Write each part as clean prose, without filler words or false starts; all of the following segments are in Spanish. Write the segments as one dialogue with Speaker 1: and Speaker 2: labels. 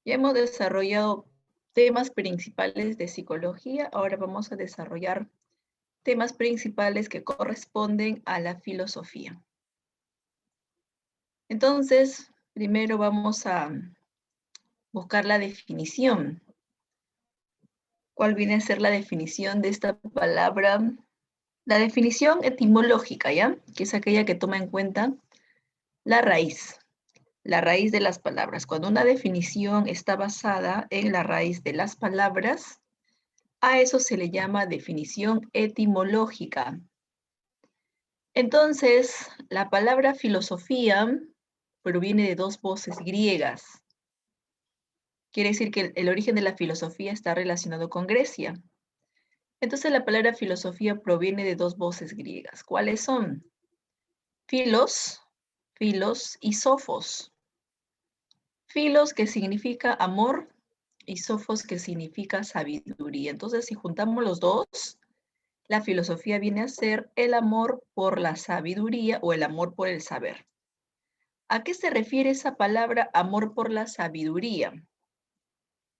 Speaker 1: Ya hemos desarrollado temas principales de psicología, ahora vamos a desarrollar temas principales que corresponden a la filosofía. Entonces, primero vamos a buscar la definición. ¿Cuál viene a ser la definición de esta palabra? La definición etimológica, ¿ya? Que es aquella que toma en cuenta la raíz de las palabras. Cuando una definición está basada en la raíz de las palabras, a eso se le llama definición etimológica. Entonces, la palabra filosofía proviene de dos voces griegas. Quiere decir que el origen de la filosofía está relacionado con Grecia. Entonces, la palabra filosofía proviene de dos voces griegas. ¿Cuáles son? Filos, filos y sofos. Filos, que significa amor, y sofos, que significa sabiduría. Entonces, si juntamos los dos, la filosofía viene a ser el amor por la sabiduría o el amor por el saber. ¿A qué se refiere esa palabra amor por la sabiduría?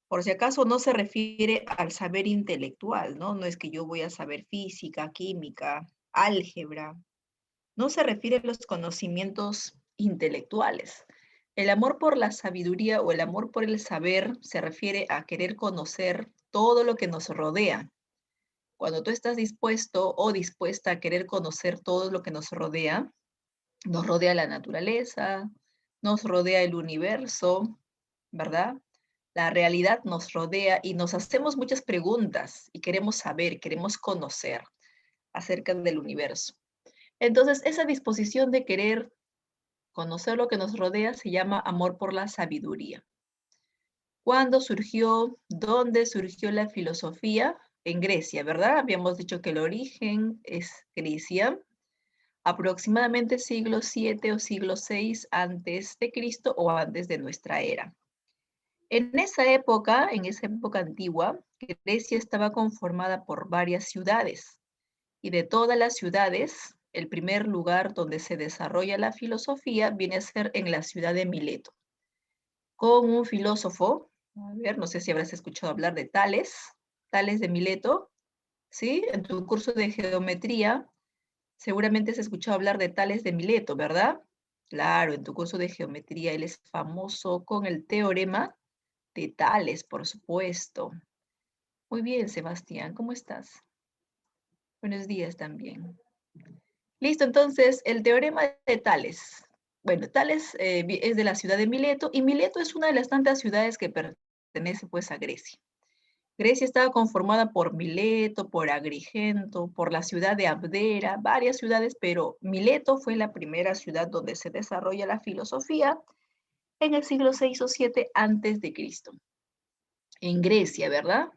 Speaker 1: Por si acaso no se refiere al saber intelectual, ¿no? No es que yo voy a saber física, química, álgebra. No se refiere a los conocimientos intelectuales. El amor por la sabiduría o el amor por el saber se refiere a querer conocer todo lo que nos rodea. Cuando tú estás dispuesto o dispuesta a querer conocer todo lo que nos rodea la naturaleza, nos rodea el universo, ¿verdad? La realidad nos rodea y nos hacemos muchas preguntas y queremos saber, queremos conocer acerca del universo. Entonces, esa disposición de querer conocer lo que nos rodea se llama amor por la sabiduría. ¿Cuándo surgió? ¿Dónde surgió la filosofía? En Grecia, ¿verdad? Habíamos dicho que el origen es Grecia, aproximadamente siglo 7 o siglo 6 antes de Cristo o antes de nuestra era. En esa época antigua, Grecia estaba conformada por varias ciudades y de todas las ciudades, el primer lugar donde se desarrolla la filosofía viene a ser en la ciudad de Mileto, con un filósofo, a ver, no sé si habrás escuchado hablar de Tales, Tales de Mileto, ¿sí? En tu curso de geometría, seguramente has escuchado hablar de Tales de Mileto, ¿verdad? Claro, en tu curso de geometría él es famoso con el teorema de Tales, por supuesto. Muy bien, Sebastián, ¿cómo estás? Buenos días también. Listo, entonces, el teorema de Tales. Bueno, Tales es de la ciudad de Mileto, y Mileto es una de las tantas ciudades que pertenece pues a Grecia. Grecia estaba conformada por Mileto, por Agrigento, por la ciudad de Abdera, varias ciudades, pero Mileto fue la primera ciudad donde se desarrolla la filosofía en el siglo 6 o 7 antes de Cristo. En Grecia, ¿verdad?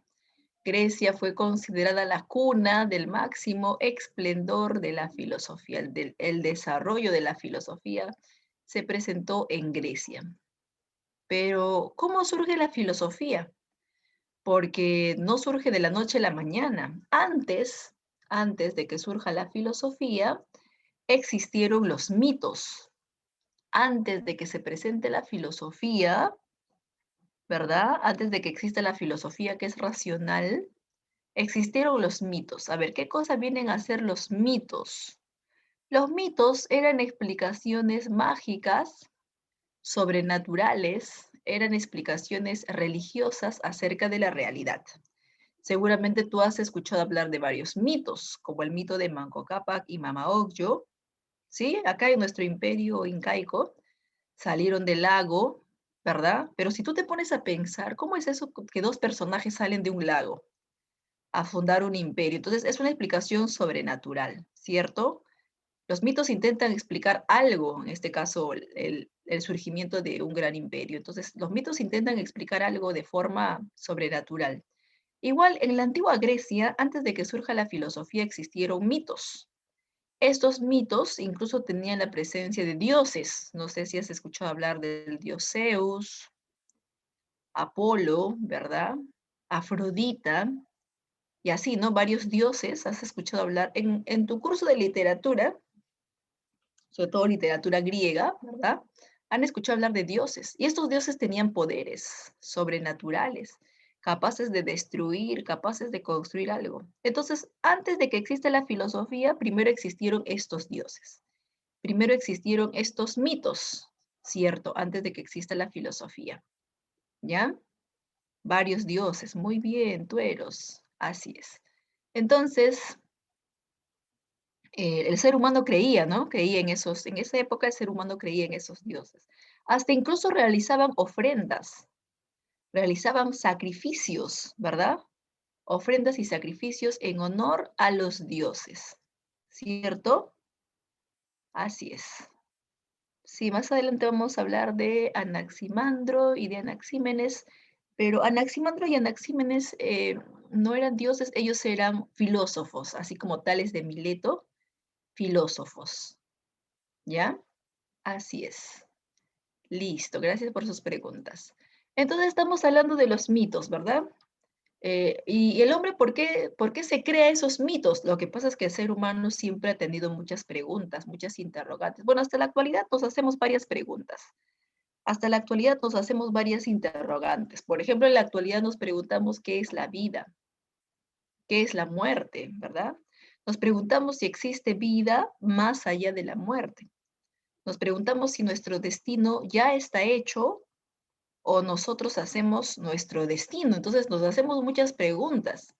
Speaker 1: Grecia fue considerada la cuna del máximo esplendor de la filosofía. El desarrollo de la filosofía se presentó en Grecia. Pero, ¿cómo surge la filosofía? Porque no surge de la noche a la mañana. Antes de que surja la filosofía, existieron los mitos. Antes de que se presente la filosofía, ¿verdad? Antes de que exista la filosofía que es racional, existieron los mitos. A ver, ¿qué cosa vienen a ser los mitos? Los mitos eran explicaciones mágicas, sobrenaturales, eran explicaciones religiosas acerca de la realidad. Seguramente tú has escuchado hablar de varios mitos, como el mito de Manco Cápac y Mama Ocllo, ¿sí? Acá en nuestro imperio incaico salieron del lago, ¿verdad? Pero si tú te pones a pensar, ¿cómo es eso que dos personajes salen de un lago a fundar un imperio? Entonces, es una explicación sobrenatural, ¿cierto? Los mitos intentan explicar algo, en este caso, el surgimiento de un gran imperio. Entonces, los mitos intentan explicar algo de forma sobrenatural. Igual, en la antigua Grecia, antes de que surja la filosofía, existieron mitos. Estos mitos incluso tenían la presencia de dioses. No sé si has escuchado hablar del dios Zeus, Apolo, ¿verdad? Afrodita, y así, ¿no? Varios dioses, has escuchado hablar en tu curso de literatura, sobre todo literatura griega, ¿verdad? Han escuchado hablar de dioses, y estos dioses tenían poderes sobrenaturales, capaces de destruir, capaces de construir algo. Entonces, antes de que exista la filosofía, primero existieron estos dioses, primero existieron estos mitos, ¿cierto? Antes de que exista la filosofía, ¿ya? Varios dioses, muy bien, tueros, así es. Entonces, el ser humano creía, ¿no? Creía en esa época el ser humano creía en esos dioses. Hasta incluso realizaban sacrificios, ¿verdad? Ofrendas y sacrificios en honor a los dioses, ¿cierto? Así es. Sí, más adelante vamos a hablar de Anaximandro y de Anaxímenes, pero Anaximandro y Anaxímenes no eran dioses, ellos eran filósofos, así como Tales de Mileto, filósofos, ¿ya? Así es. Listo, gracias por sus preguntas. Entonces estamos hablando de los mitos, ¿verdad? Y el hombre, por qué se crea esos mitos? Lo que pasa es que el ser humano siempre ha tenido muchas preguntas, muchas interrogantes. Bueno, hasta la actualidad nos hacemos varias preguntas. Hasta la actualidad nos hacemos varias interrogantes. Por ejemplo, en la actualidad nos preguntamos qué es la vida, qué es la muerte, ¿verdad? Nos preguntamos si existe vida más allá de la muerte. Nos preguntamos si nuestro destino ya está hecho o nosotros hacemos nuestro destino. Entonces nos hacemos muchas preguntas.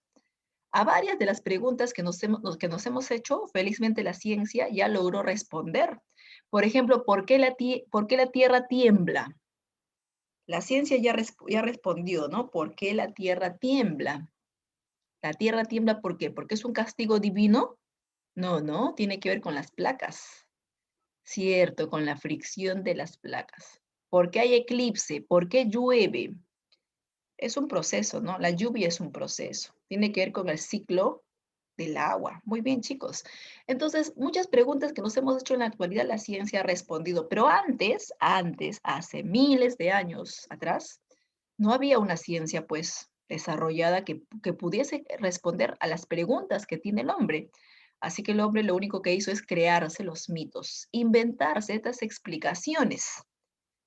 Speaker 1: A varias de las preguntas que nos hemos hecho, felizmente la ciencia ya logró responder. Por ejemplo, por qué la Tierra tiembla? La ciencia ya respondió, ¿no? ¿Por qué la Tierra tiembla? ¿La Tierra tiembla por qué? ¿Porque es un castigo divino? No, no, tiene que ver con las placas. Cierto, con la fricción de las placas. ¿Por qué hay eclipse? ¿Por qué llueve? Es un proceso, ¿no? La lluvia es un proceso. Tiene que ver con el ciclo del agua. Muy bien, chicos. Entonces, muchas preguntas que nos hemos hecho en la actualidad, la ciencia ha respondido, pero antes, hace miles de años atrás, no había una ciencia, pues, desarrollada que pudiese responder a las preguntas que tiene el hombre. Así que el hombre lo único que hizo es crearse los mitos, inventarse estas explicaciones.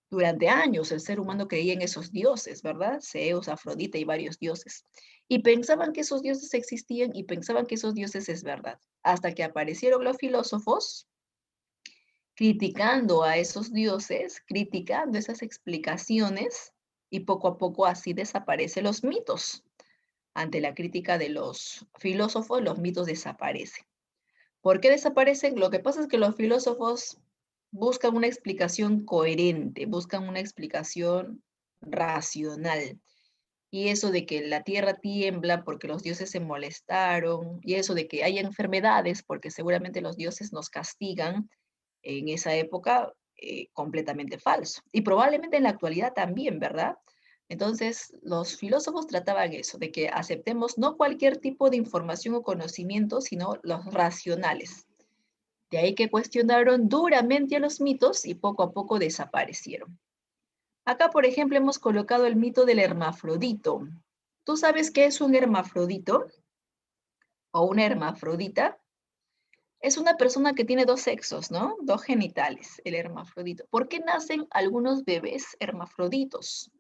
Speaker 1: Durante años el ser humano creía en esos dioses, ¿verdad? Zeus, Afrodita y varios dioses. Y pensaban que esos dioses existían y pensaban que esos dioses es verdad. Hasta que aparecieron los filósofos criticando a esos dioses, criticando esas explicaciones y poco a poco así desaparecen los mitos. Ante la crítica de los filósofos, los mitos desaparecen. ¿Por qué desaparecen? Lo que pasa es que los filósofos buscan una explicación coherente, buscan una explicación racional. Y eso de que la tierra tiembla porque los dioses se molestaron, y eso de que hay enfermedades porque seguramente los dioses nos castigan en esa época, completamente falso. Y probablemente en la actualidad también, ¿verdad? Entonces, los filósofos trataban eso, de que aceptemos no cualquier tipo de información o conocimiento, sino los racionales. De ahí que cuestionaron duramente a los mitos y poco a poco desaparecieron. Acá, por ejemplo, hemos colocado el mito del hermafrodito. ¿Tú sabes qué es un hermafrodito o una hermafrodita? Es una persona que tiene dos sexos, ¿no? Dos genitales, el hermafrodito. ¿Por qué nacen algunos bebés hermafroditos?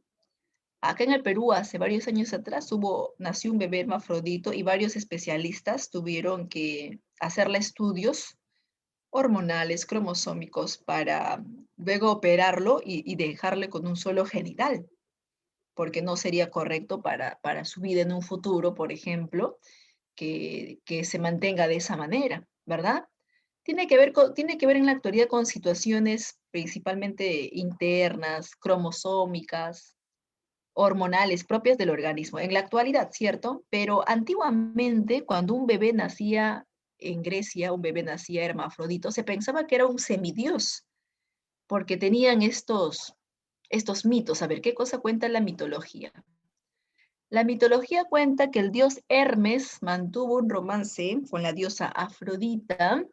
Speaker 1: Acá en el Perú, hace varios años atrás, nació un bebé hermafrodito y varios especialistas tuvieron que hacerle estudios hormonales, cromosómicos, para luego operarlo y dejarle con un solo genital, porque no sería correcto para su vida en un futuro, por ejemplo, que se mantenga de esa manera, ¿verdad? Tiene que ver en la actualidad con situaciones principalmente internas, cromosómicas, hormonales propias del organismo. En la actualidad, ¿cierto? Pero antiguamente, cuando un bebé nacía en Grecia, un bebé nacía hermafrodito, se pensaba que era un semidios, porque tenían estos mitos. A ver, ¿qué cosa cuenta la mitología? La mitología cuenta que el dios Hermes mantuvo un romance con la diosa Afrodita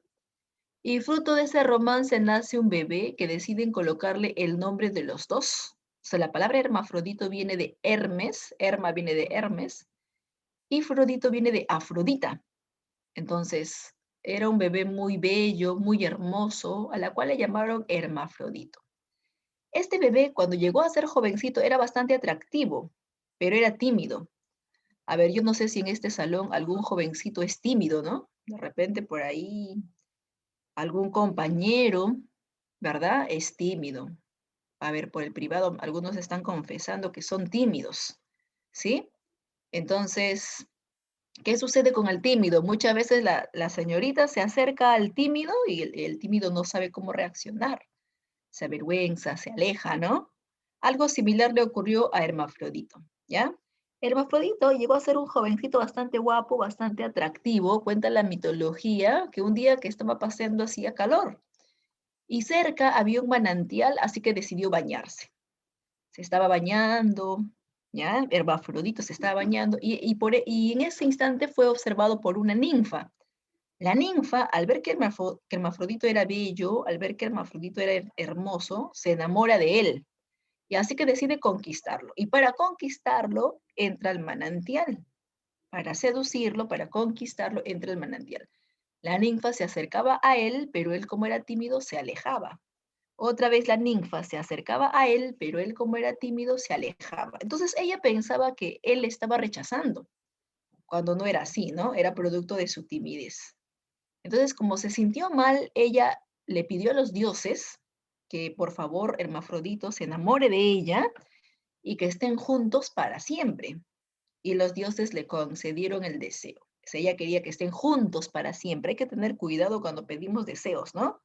Speaker 1: y fruto de ese romance nace un bebé que deciden colocarle el nombre de los dos. O sea, la palabra hermafrodito viene de Hermes, Herma viene de Hermes, y Frodito viene de Afrodita. Entonces, era un bebé muy bello, muy hermoso, a la cual le llamaron hermafrodito. Este bebé, cuando llegó a ser jovencito, era bastante atractivo, pero era tímido. A ver, yo no sé si en este salón algún jovencito es tímido, ¿no? De repente por ahí algún compañero, ¿verdad? Es tímido. A ver, por el privado, algunos están confesando que son tímidos, ¿sí? Entonces, ¿qué sucede con el tímido? Muchas veces la señorita se acerca al tímido y el tímido no sabe cómo reaccionar. Se avergüenza, se aleja, ¿no? Algo similar le ocurrió a Hermafrodito, ¿ya? Hermafrodito llegó a ser un jovencito bastante guapo, bastante atractivo. Cuenta la mitología que un día que estaba paseando hacía calor y cerca había un manantial, así que decidió bañarse. Se estaba bañando, ¿ya? Hermafrodito se estaba bañando y en ese instante fue observado por una ninfa. La ninfa, al ver que Hermafrodito era bello, al ver que Hermafrodito era hermoso, se enamora de él y así que decide conquistarlo. Y para conquistarlo entra al manantial. Para seducirlo, para conquistarlo, entra al manantial. La ninfa se acercaba a él, pero él como era tímido se alejaba. Otra vez la ninfa se acercaba a él, pero él como era tímido se alejaba. Entonces ella pensaba que él le estaba rechazando, cuando no era así, ¿no? Era producto de su timidez. Entonces, como se sintió mal, ella le pidió a los dioses que por favor Hermafrodito se enamore de ella y que estén juntos para siempre. Y los dioses le concedieron el deseo. O sea, ella quería que estén juntos para siempre. Hay que tener cuidado cuando pedimos deseos, ¿no?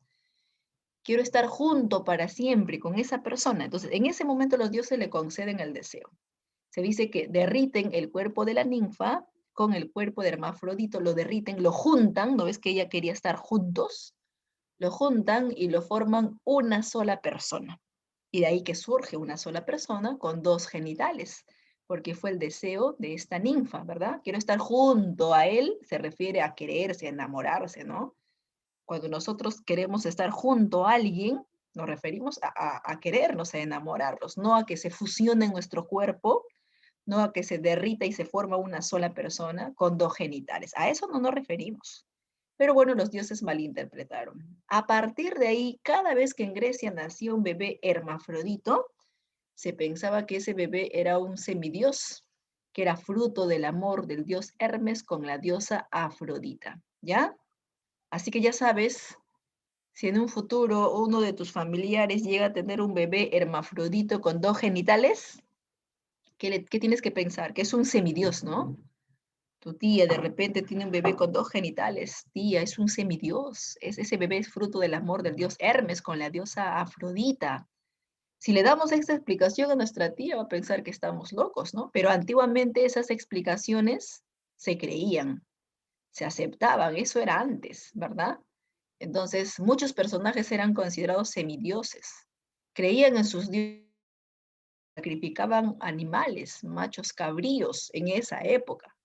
Speaker 1: Quiero estar junto para siempre con esa persona. Entonces, en ese momento los dioses le conceden el deseo. Se dice que derriten el cuerpo de la ninfa con el cuerpo de Hermafrodito, lo derriten, lo juntan, ¿no ves que ella quería estar juntos? Lo juntan y lo forman una sola persona. Y de ahí que surge una sola persona con dos genitales, porque fue el deseo de esta ninfa, ¿verdad? Quiero estar junto a él, se refiere a quererse, a enamorarse, ¿no? Cuando nosotros queremos estar junto a alguien, nos referimos a querernos, a enamorarlos, no a que se fusione en nuestro cuerpo, no a que se derrita y se forma una sola persona con dos genitales. A eso no nos referimos. Pero bueno, los dioses malinterpretaron. A partir de ahí, cada vez que en Grecia nacía un bebé hermafrodito, se pensaba que ese bebé era un semidios, que era fruto del amor del dios Hermes con la diosa Afrodita, ¿ya? Así que ya sabes, si en un futuro uno de tus familiares llega a tener un bebé hermafrodito con dos genitales, ¿qué tienes que pensar? Que es un semidios, ¿no? Tu tía de repente tiene un bebé con dos genitales. Tía, es un semidios. Ese bebé es fruto del amor del dios Hermes con la diosa Afrodita. Si le damos esta explicación a nuestra tía, va a pensar que estamos locos, ¿no? Pero antiguamente esas explicaciones se creían, se aceptaban. Eso era antes, ¿verdad? Entonces, muchos personajes eran considerados semidioses. Creían en sus dioses, sacrificaban animales, machos cabríos en esa época.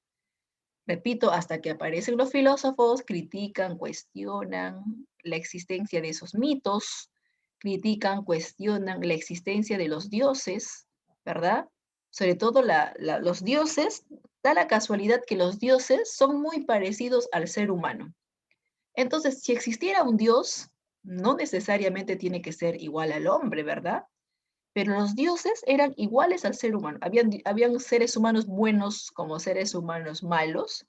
Speaker 1: Repito, hasta que aparecen los filósofos, critican, cuestionan la existencia de esos mitos, critican, cuestionan la existencia de los dioses, ¿verdad? Sobre todo los dioses, da la casualidad que los dioses son muy parecidos al ser humano. Entonces, si existiera un dios, no necesariamente tiene que ser igual al hombre, ¿verdad? Pero los dioses eran iguales al ser humano. Habían seres humanos buenos como seres humanos malos,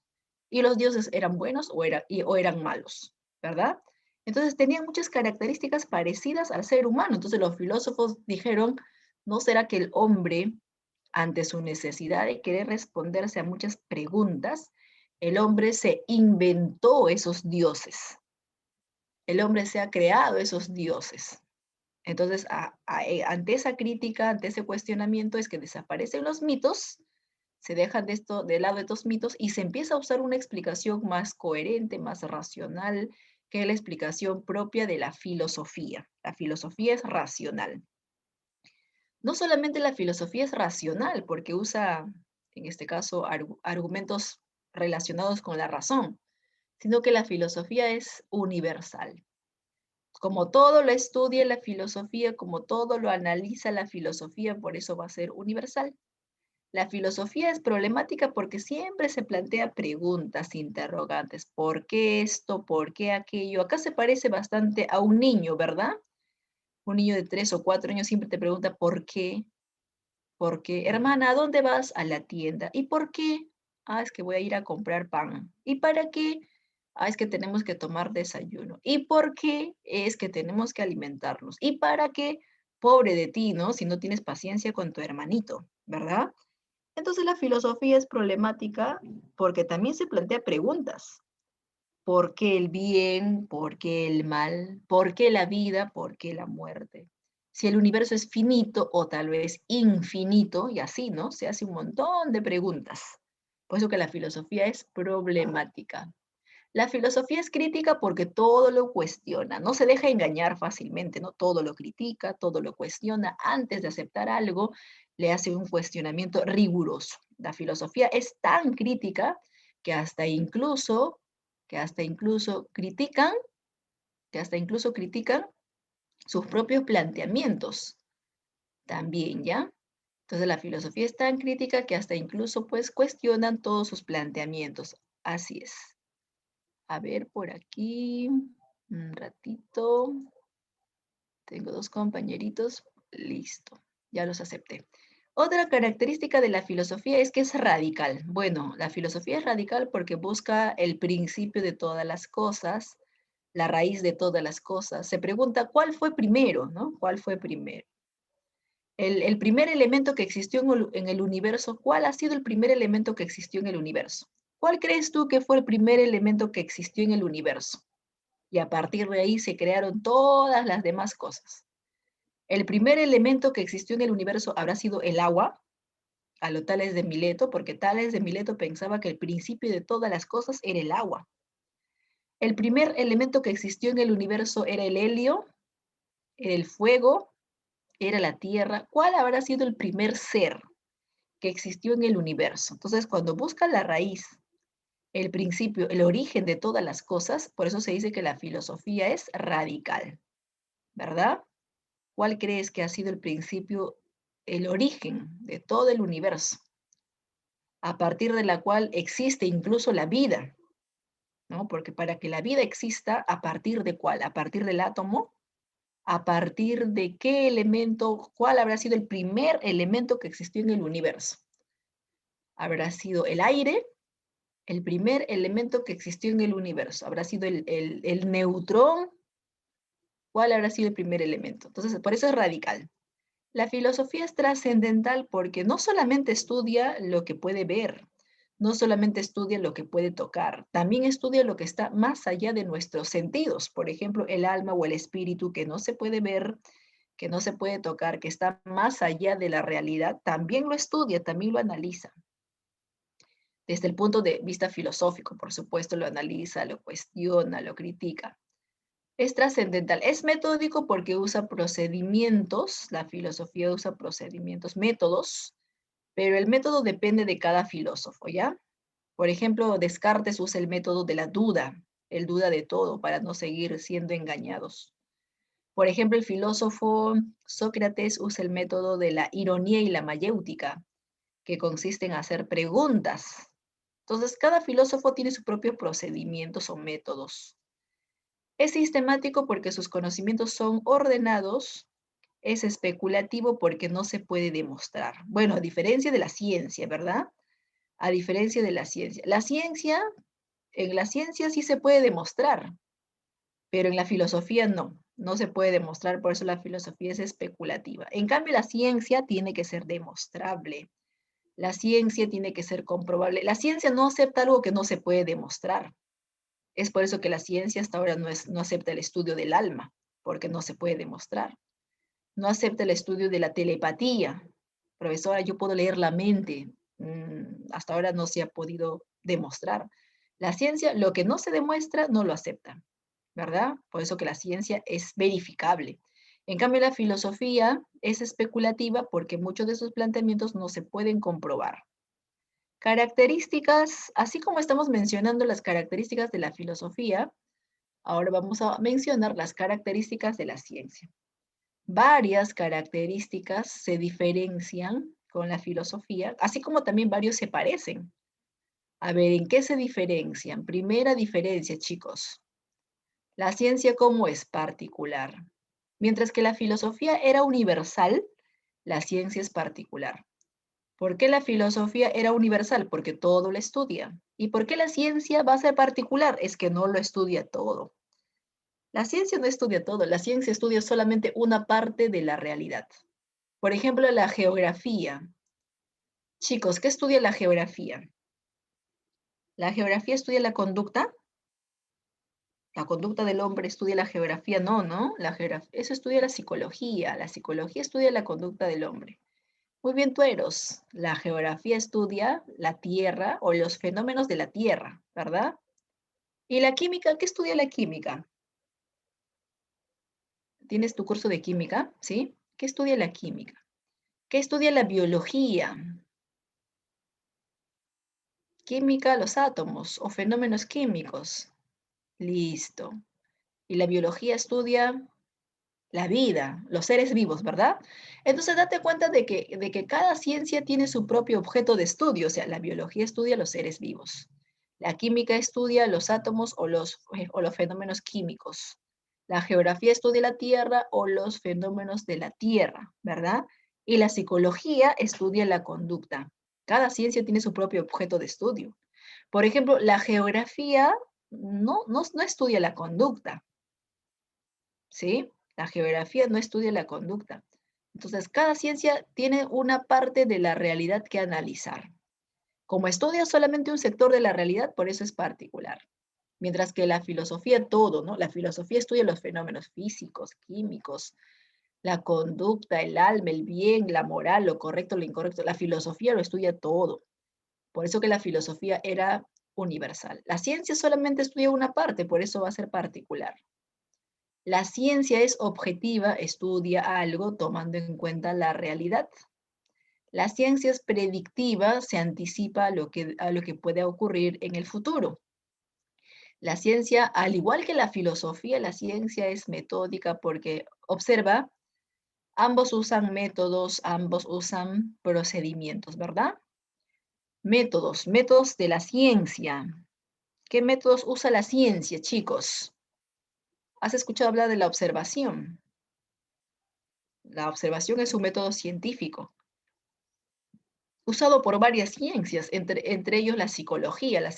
Speaker 1: y los dioses eran buenos o eran malos, ¿verdad? Entonces tenían muchas características parecidas al ser humano. Entonces los filósofos dijeron, ¿no será que el hombre, ante su necesidad de querer responderse a muchas preguntas, el hombre se inventó esos dioses? El hombre se ha creado esos dioses. Entonces, ante esa crítica, ante ese cuestionamiento, es que desaparecen los mitos, se dejan de lado estos mitos y se empieza a usar una explicación más coherente, más racional, que es la explicación propia de la filosofía. La filosofía es racional. No solamente la filosofía es racional, porque usa, en este caso, argumentos relacionados con la razón, sino que la filosofía es universal. Como todo lo estudia la filosofía, como todo lo analiza la filosofía, por eso va a ser universal. La filosofía es problemática porque siempre se plantea preguntas, interrogantes. ¿Por qué esto? ¿Por qué aquello? Acá se parece bastante a un niño, ¿verdad? Un niño de 3 o 4 años siempre te pregunta ¿por qué? ¿Por qué? Hermana, ¿a dónde vas? A la tienda. ¿Y por qué? Ah, es que voy a ir a comprar pan. ¿Y para qué? Ah, es que tenemos que tomar desayuno. ¿Y por qué? Es que tenemos que alimentarnos. ¿Y para qué? Pobre de ti, ¿no? Si no tienes paciencia con tu hermanito, ¿verdad? Entonces la filosofía es problemática porque también se plantea preguntas. ¿Por qué el bien? ¿Por qué el mal? ¿Por qué la vida? ¿Por qué la muerte? Si el universo es finito o tal vez infinito, y así, ¿no? Se hace un montón de preguntas. Por eso que la filosofía es problemática. La filosofía es crítica porque todo lo cuestiona, no se deja engañar fácilmente, ¿no? Todo lo critica, todo lo cuestiona. Antes de aceptar algo, le hace un cuestionamiento riguroso. La filosofía es tan crítica que hasta incluso, que hasta incluso critican, que hasta incluso critican sus propios planteamientos también, ¿ya? Entonces la filosofía es tan crítica que hasta incluso pues cuestionan todos sus planteamientos. Así es. A ver, por aquí, un ratito. Tengo dos compañeritos. Listo, ya los acepté. Otra característica de la filosofía es que es radical. Bueno, la filosofía es radical porque busca el principio de todas las cosas, la raíz de todas las cosas. Se pregunta, ¿cuál fue primero? ¿No? ¿Cuál fue primero? El primer elemento que existió en el universo, ¿cuál ha sido el primer elemento que existió en el universo? ¿Cuál crees tú que fue el primer elemento que existió en el universo? Y a partir de ahí se crearon todas las demás cosas. El primer elemento que existió en el universo habrá sido el agua, a lo Tales de Mileto, porque Tales de Mileto pensaba que el principio de todas las cosas era el agua. El primer elemento que existió en el universo era el helio, era el fuego, era la tierra. ¿Cuál habrá sido el primer ser que existió en el universo? Entonces, cuando busca la raíz, el principio, el origen de todas las cosas, por eso se dice que la filosofía es radical, ¿verdad? ¿Cuál crees que ha sido el principio, el origen de todo el universo, a partir de la cual existe incluso la vida? ¿No? Porque para que la vida exista, ¿a partir de cuál? ¿A partir del átomo? ¿A partir de qué elemento? ¿Cuál habrá sido el primer elemento que existió en el universo? ¿Habrá sido el aire? El primer elemento que existió en el universo. ¿Habrá sido el neutrón? ¿Cuál habrá sido el primer elemento? Entonces, por eso es radical. La filosofía es trascendental porque no solamente estudia lo que puede ver, no solamente estudia lo que puede tocar, también estudia lo que está más allá de nuestros sentidos. Por ejemplo, el alma o el espíritu que no se puede ver, que no se puede tocar, que está más allá de la realidad, también lo estudia, también lo analiza. Desde el punto de vista filosófico, por supuesto, lo analiza, lo cuestiona, lo critica. Es trascendental, es metódico porque usa procedimientos, la filosofía usa procedimientos, métodos, pero el método depende de cada filósofo, ¿ya? Por ejemplo, Descartes usa el método de la duda, él duda de todo para no seguir siendo engañados. Por ejemplo, el filósofo Sócrates usa el método de la ironía y la mayéutica, que consiste en hacer preguntas. Entonces, cada filósofo tiene sus propios procedimientos o métodos. Es sistemático porque sus conocimientos son ordenados, es especulativo porque no se puede demostrar. Bueno, a diferencia de la ciencia, ¿verdad? A diferencia de la ciencia. En la ciencia sí se puede demostrar, pero en la filosofía no, no se puede demostrar, por eso la filosofía es especulativa. En cambio, la ciencia tiene que ser demostrable, la ciencia tiene que ser comprobable. La ciencia no acepta algo que no se puede demostrar. Es por eso que la ciencia hasta ahora no acepta el estudio del alma, porque no se puede demostrar. No acepta el estudio de la telepatía. Profesora, yo puedo leer la mente. Hasta ahora no se ha podido demostrar. La ciencia, lo que no se demuestra, no lo acepta, ¿verdad? Por eso que la ciencia es verificable. En cambio, la filosofía es especulativa porque muchos de sus planteamientos no se pueden comprobar. Características, así como estamos mencionando las características de la filosofía, ahora vamos a mencionar las características de la ciencia. Varias características se diferencian con la filosofía, así como también varios se parecen. A ver, ¿en qué se diferencian? Primera diferencia, chicos. La ciencia, ¿cómo es? Particular. Mientras que la filosofía era universal, la ciencia es particular. ¿Por qué la filosofía era universal? Porque todo lo estudia. ¿Y por qué la ciencia va a ser particular? Es que no lo estudia todo. La ciencia no estudia todo, la ciencia estudia solamente una parte de la realidad. Por ejemplo, la geografía. Chicos, ¿qué estudia la geografía? ¿La geografía estudia la conducta del hombre estudia la geografía? No, ¿no? Eso estudia la psicología estudia la conducta del hombre. Muy bien, tueros. La geografía estudia la Tierra o los fenómenos de la Tierra, ¿verdad? ¿Y la química? ¿Qué estudia la química? ¿Tienes tu curso de química? ¿Sí? ¿Qué estudia la química? ¿Qué estudia la biología? Química, los átomos o fenómenos químicos. Listo. Y la biología estudia la vida, los seres vivos, ¿verdad? Entonces, date cuenta de que cada ciencia tiene su propio objeto de estudio, o sea, la biología estudia los seres vivos, la química estudia los átomos o los fenómenos químicos, la geografía estudia la Tierra o los fenómenos de la Tierra, ¿verdad? Y la psicología estudia la conducta. Cada ciencia tiene su propio objeto de estudio. Por ejemplo, la geografía no estudia la conducta, ¿sí? La geografía no estudia la conducta. Entonces, cada ciencia tiene una parte de la realidad que analizar. Como estudia solamente un sector de la realidad, por eso es particular. Mientras que la filosofía todo, ¿no? La filosofía estudia los fenómenos físicos, químicos, la conducta, el alma, el bien, la moral, lo correcto, lo incorrecto. La filosofía lo estudia todo. Por eso que la filosofía era universal. La ciencia solamente estudia una parte, por eso va a ser particular. La ciencia es objetiva, estudia algo tomando en cuenta la realidad. La ciencia es predictiva, se anticipa a lo que puede ocurrir en el futuro. La ciencia, al igual que la filosofía, la ciencia es metódica porque observa, ambos usan métodos, ambos usan procedimientos, ¿verdad? Métodos de la ciencia. ¿Qué métodos usa la ciencia, chicos? ¿Has escuchado hablar de la observación? La observación es un método científico usado por varias ciencias, entre ellos la psicología. La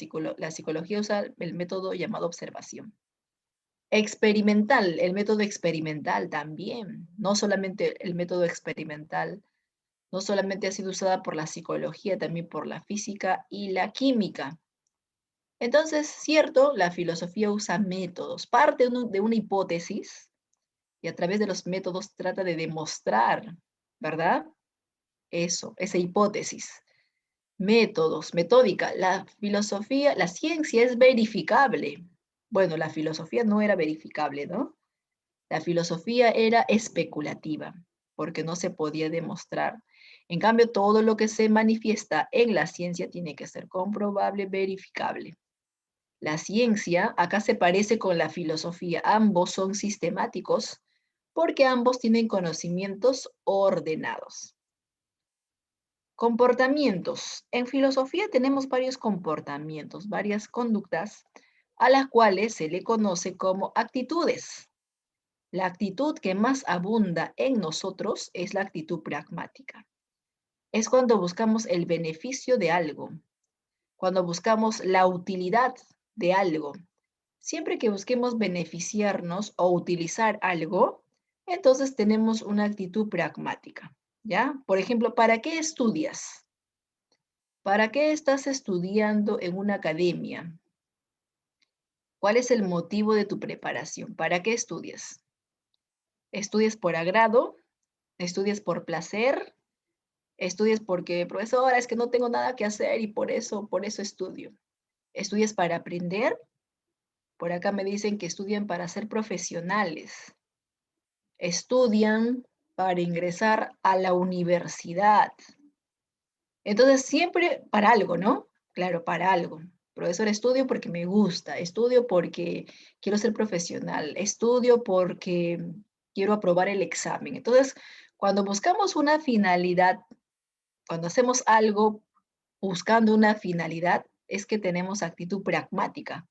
Speaker 1: psicología usa el método llamado observación. Experimental, el método experimental también. No solamente el método experimental, no solamente ha sido usada por la psicología, también por la física y la química. Entonces, cierto, la filosofía usa métodos, parte de una hipótesis y a través de los métodos trata de demostrar, ¿verdad? Eso, esa hipótesis. Métodos, metódica. La filosofía, la ciencia es verificable. Bueno, la filosofía no era verificable, ¿no? La filosofía era especulativa, porque no se podía demostrar. En cambio, todo lo que se manifiesta en la ciencia tiene que ser comprobable, verificable. La ciencia acá se parece con la filosofía. Ambos son sistemáticos porque ambos tienen conocimientos ordenados. Comportamientos. En filosofía tenemos varios comportamientos, varias conductas a las cuales se le conoce como actitudes. La actitud que más abunda en nosotros es la actitud pragmática. Es cuando buscamos el beneficio de algo, cuando buscamos la utilidad de algo. Siempre que busquemos beneficiarnos o utilizar algo, entonces tenemos una actitud pragmática, ¿ya? Por ejemplo, ¿para qué estudias? ¿Para qué estás estudiando en una academia? ¿Cuál es el motivo de tu preparación? ¿Para qué estudias? ¿Estudias por agrado? ¿Estudias por placer? ¿Estudias porque, profesora, es que no tengo nada que hacer y por eso estudio? ¿Estudias para aprender? Por acá me dicen que estudian para ser profesionales. Estudian para ingresar a la universidad. Entonces, siempre para algo, ¿no? Claro, para algo. Profesor, estudio porque me gusta, estudio porque quiero ser profesional, estudio porque quiero aprobar el examen. Entonces, cuando buscamos una finalidad, cuando hacemos algo buscando una finalidad, es que tenemos actitud pragmática.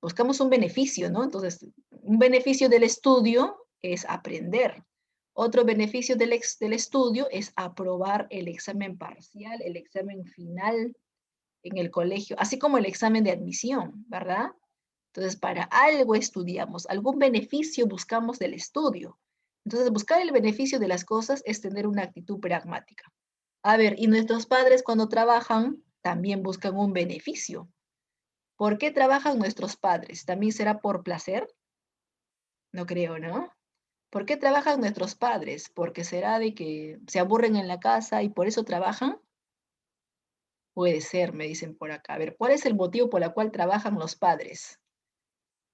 Speaker 1: Buscamos un beneficio, ¿no? Entonces, un beneficio del estudio es aprender. Otro beneficio del estudio es aprobar el examen parcial, el examen final en el colegio, así como el examen de admisión, ¿verdad? Entonces, para algo estudiamos, algún beneficio buscamos del estudio. Entonces, buscar el beneficio de las cosas es tener una actitud pragmática. A ver, y nuestros padres cuando trabajan también buscan un beneficio. ¿Por qué trabajan nuestros padres? ¿También será por placer? No creo, ¿no? ¿Por qué trabajan nuestros padres? ¿Porque será de que se aburren en la casa y por eso trabajan? Puede ser, me dicen por acá. A ver, ¿cuál es el motivo por el cual trabajan los padres?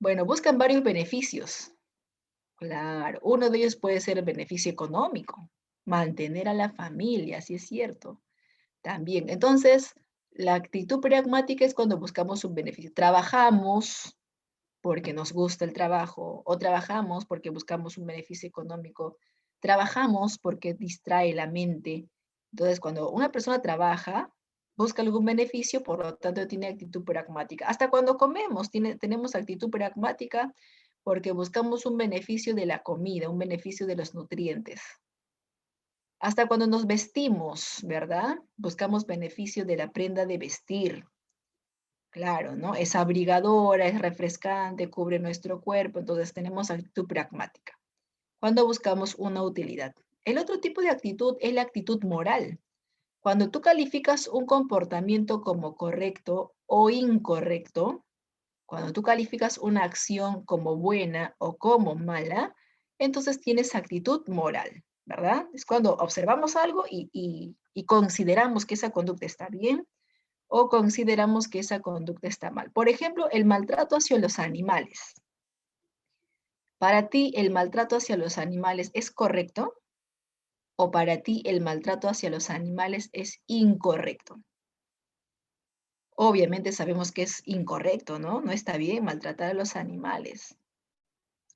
Speaker 1: Bueno, buscan varios beneficios. Claro, uno de ellos puede ser el beneficio económico, mantener a la familia, sí es cierto. También, entonces, la actitud pragmática es cuando buscamos un beneficio. Trabajamos porque nos gusta el trabajo o trabajamos porque buscamos un beneficio económico. Trabajamos porque distrae la mente. Entonces, cuando una persona trabaja, busca algún beneficio, por lo tanto tiene actitud pragmática. Hasta cuando comemos, tenemos actitud pragmática porque buscamos un beneficio de la comida, un beneficio de los nutrientes. Hasta cuando nos vestimos, ¿verdad? Buscamos beneficio de la prenda de vestir. Claro, ¿no? Es abrigadora, es refrescante, cubre nuestro cuerpo, entonces tenemos actitud pragmática. Cuando buscamos una utilidad. El otro tipo de actitud es la actitud moral. Cuando tú calificas un comportamiento como correcto o incorrecto, cuando tú calificas una acción como buena o como mala, entonces tienes actitud moral, ¿verdad? Es cuando observamos algo y consideramos que esa conducta está bien o consideramos que esa conducta está mal. Por ejemplo, el maltrato hacia los animales. ¿Para ti el maltrato hacia los animales es correcto? ¿O para ti el maltrato hacia los animales es incorrecto? Obviamente sabemos que es incorrecto, ¿no? No está bien maltratar a los animales.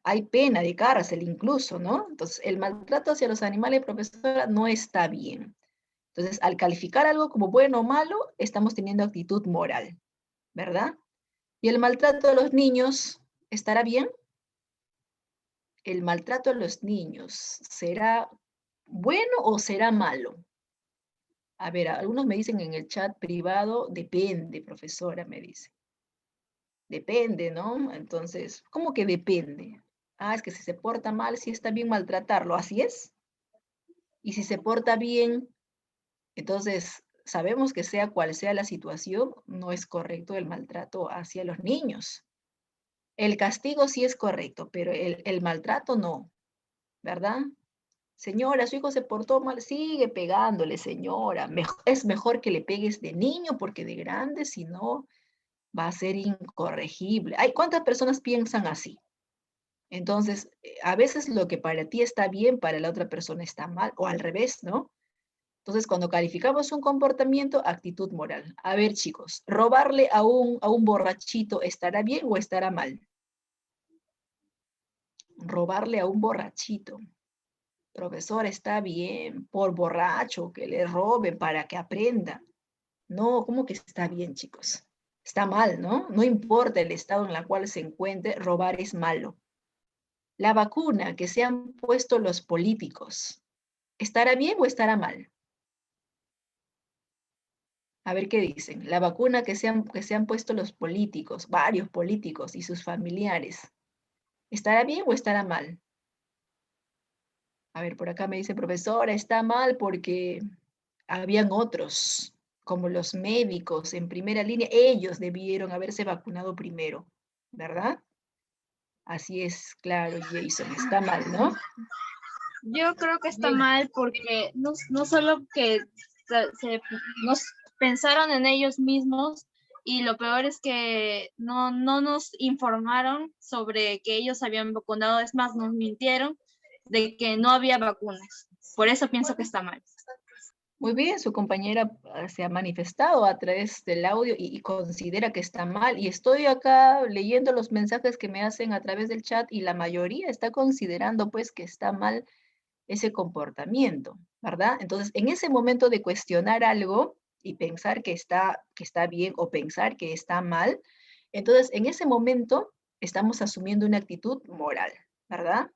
Speaker 1: Hay pena de cárcel incluso, ¿no? Entonces, el maltrato hacia los animales, profesora, no está bien. Entonces, al calificar algo como bueno o malo, estamos teniendo actitud moral, ¿verdad? ¿Y el maltrato a los niños estará bien? ¿El maltrato a los niños será bueno o será malo? A ver, algunos me dicen en el chat privado, depende, profesora, me dice. Depende, ¿no? Entonces, ¿cómo que depende? Ah, es que si se porta mal, sí está bien maltratarlo, ¿así es? Y si se porta bien, entonces sabemos que sea cual sea la situación, no es correcto el maltrato hacia los niños. El castigo sí es correcto, pero el maltrato no, ¿verdad? Señora, su hijo se portó mal, sigue pegándole, señora. Es mejor que le pegues de niño porque de grande, si no, va a ser incorregible. Ay, ¿cuántas personas piensan así? Entonces, a veces lo que para ti está bien, para la otra persona está mal, o al revés, ¿no? Entonces, cuando calificamos un comportamiento, actitud moral. A ver, chicos, ¿robarle a un borrachito estará bien o estará mal? Robarle a un borrachito. Profesor, está bien, por borracho, que le roben para que aprenda. No, ¿cómo que está bien, chicos? Está mal, ¿no? No importa el estado en el cual se encuentre, robar es malo. La vacuna que se han puesto los políticos, ¿estará bien o estará mal? A ver qué dicen. La vacuna que se han puesto los políticos, varios políticos y sus familiares, ¿estará bien o estará mal? A ver, por acá me dice, profesora, está mal porque habían otros, como los médicos en primera línea, ellos debieron haberse vacunado primero, ¿verdad? Así es, claro, Jason, está mal, ¿no?
Speaker 2: Yo creo que está mal porque no solo que nos pensaron en ellos mismos y lo peor es que no nos informaron sobre que ellos habían vacunado, es más, nos mintieron de que no había vacunas. Por eso pienso que está mal.
Speaker 1: Muy bien, su compañera se ha manifestado a través del audio y considera que está mal. Y estoy acá leyendo los mensajes que me hacen a través del chat y la mayoría está considerando pues que está mal ese comportamiento, ¿verdad? Entonces, en ese momento de cuestionar algo y pensar que está bien o pensar que está mal, entonces en ese momento estamos asumiendo una actitud moral, ¿verdad?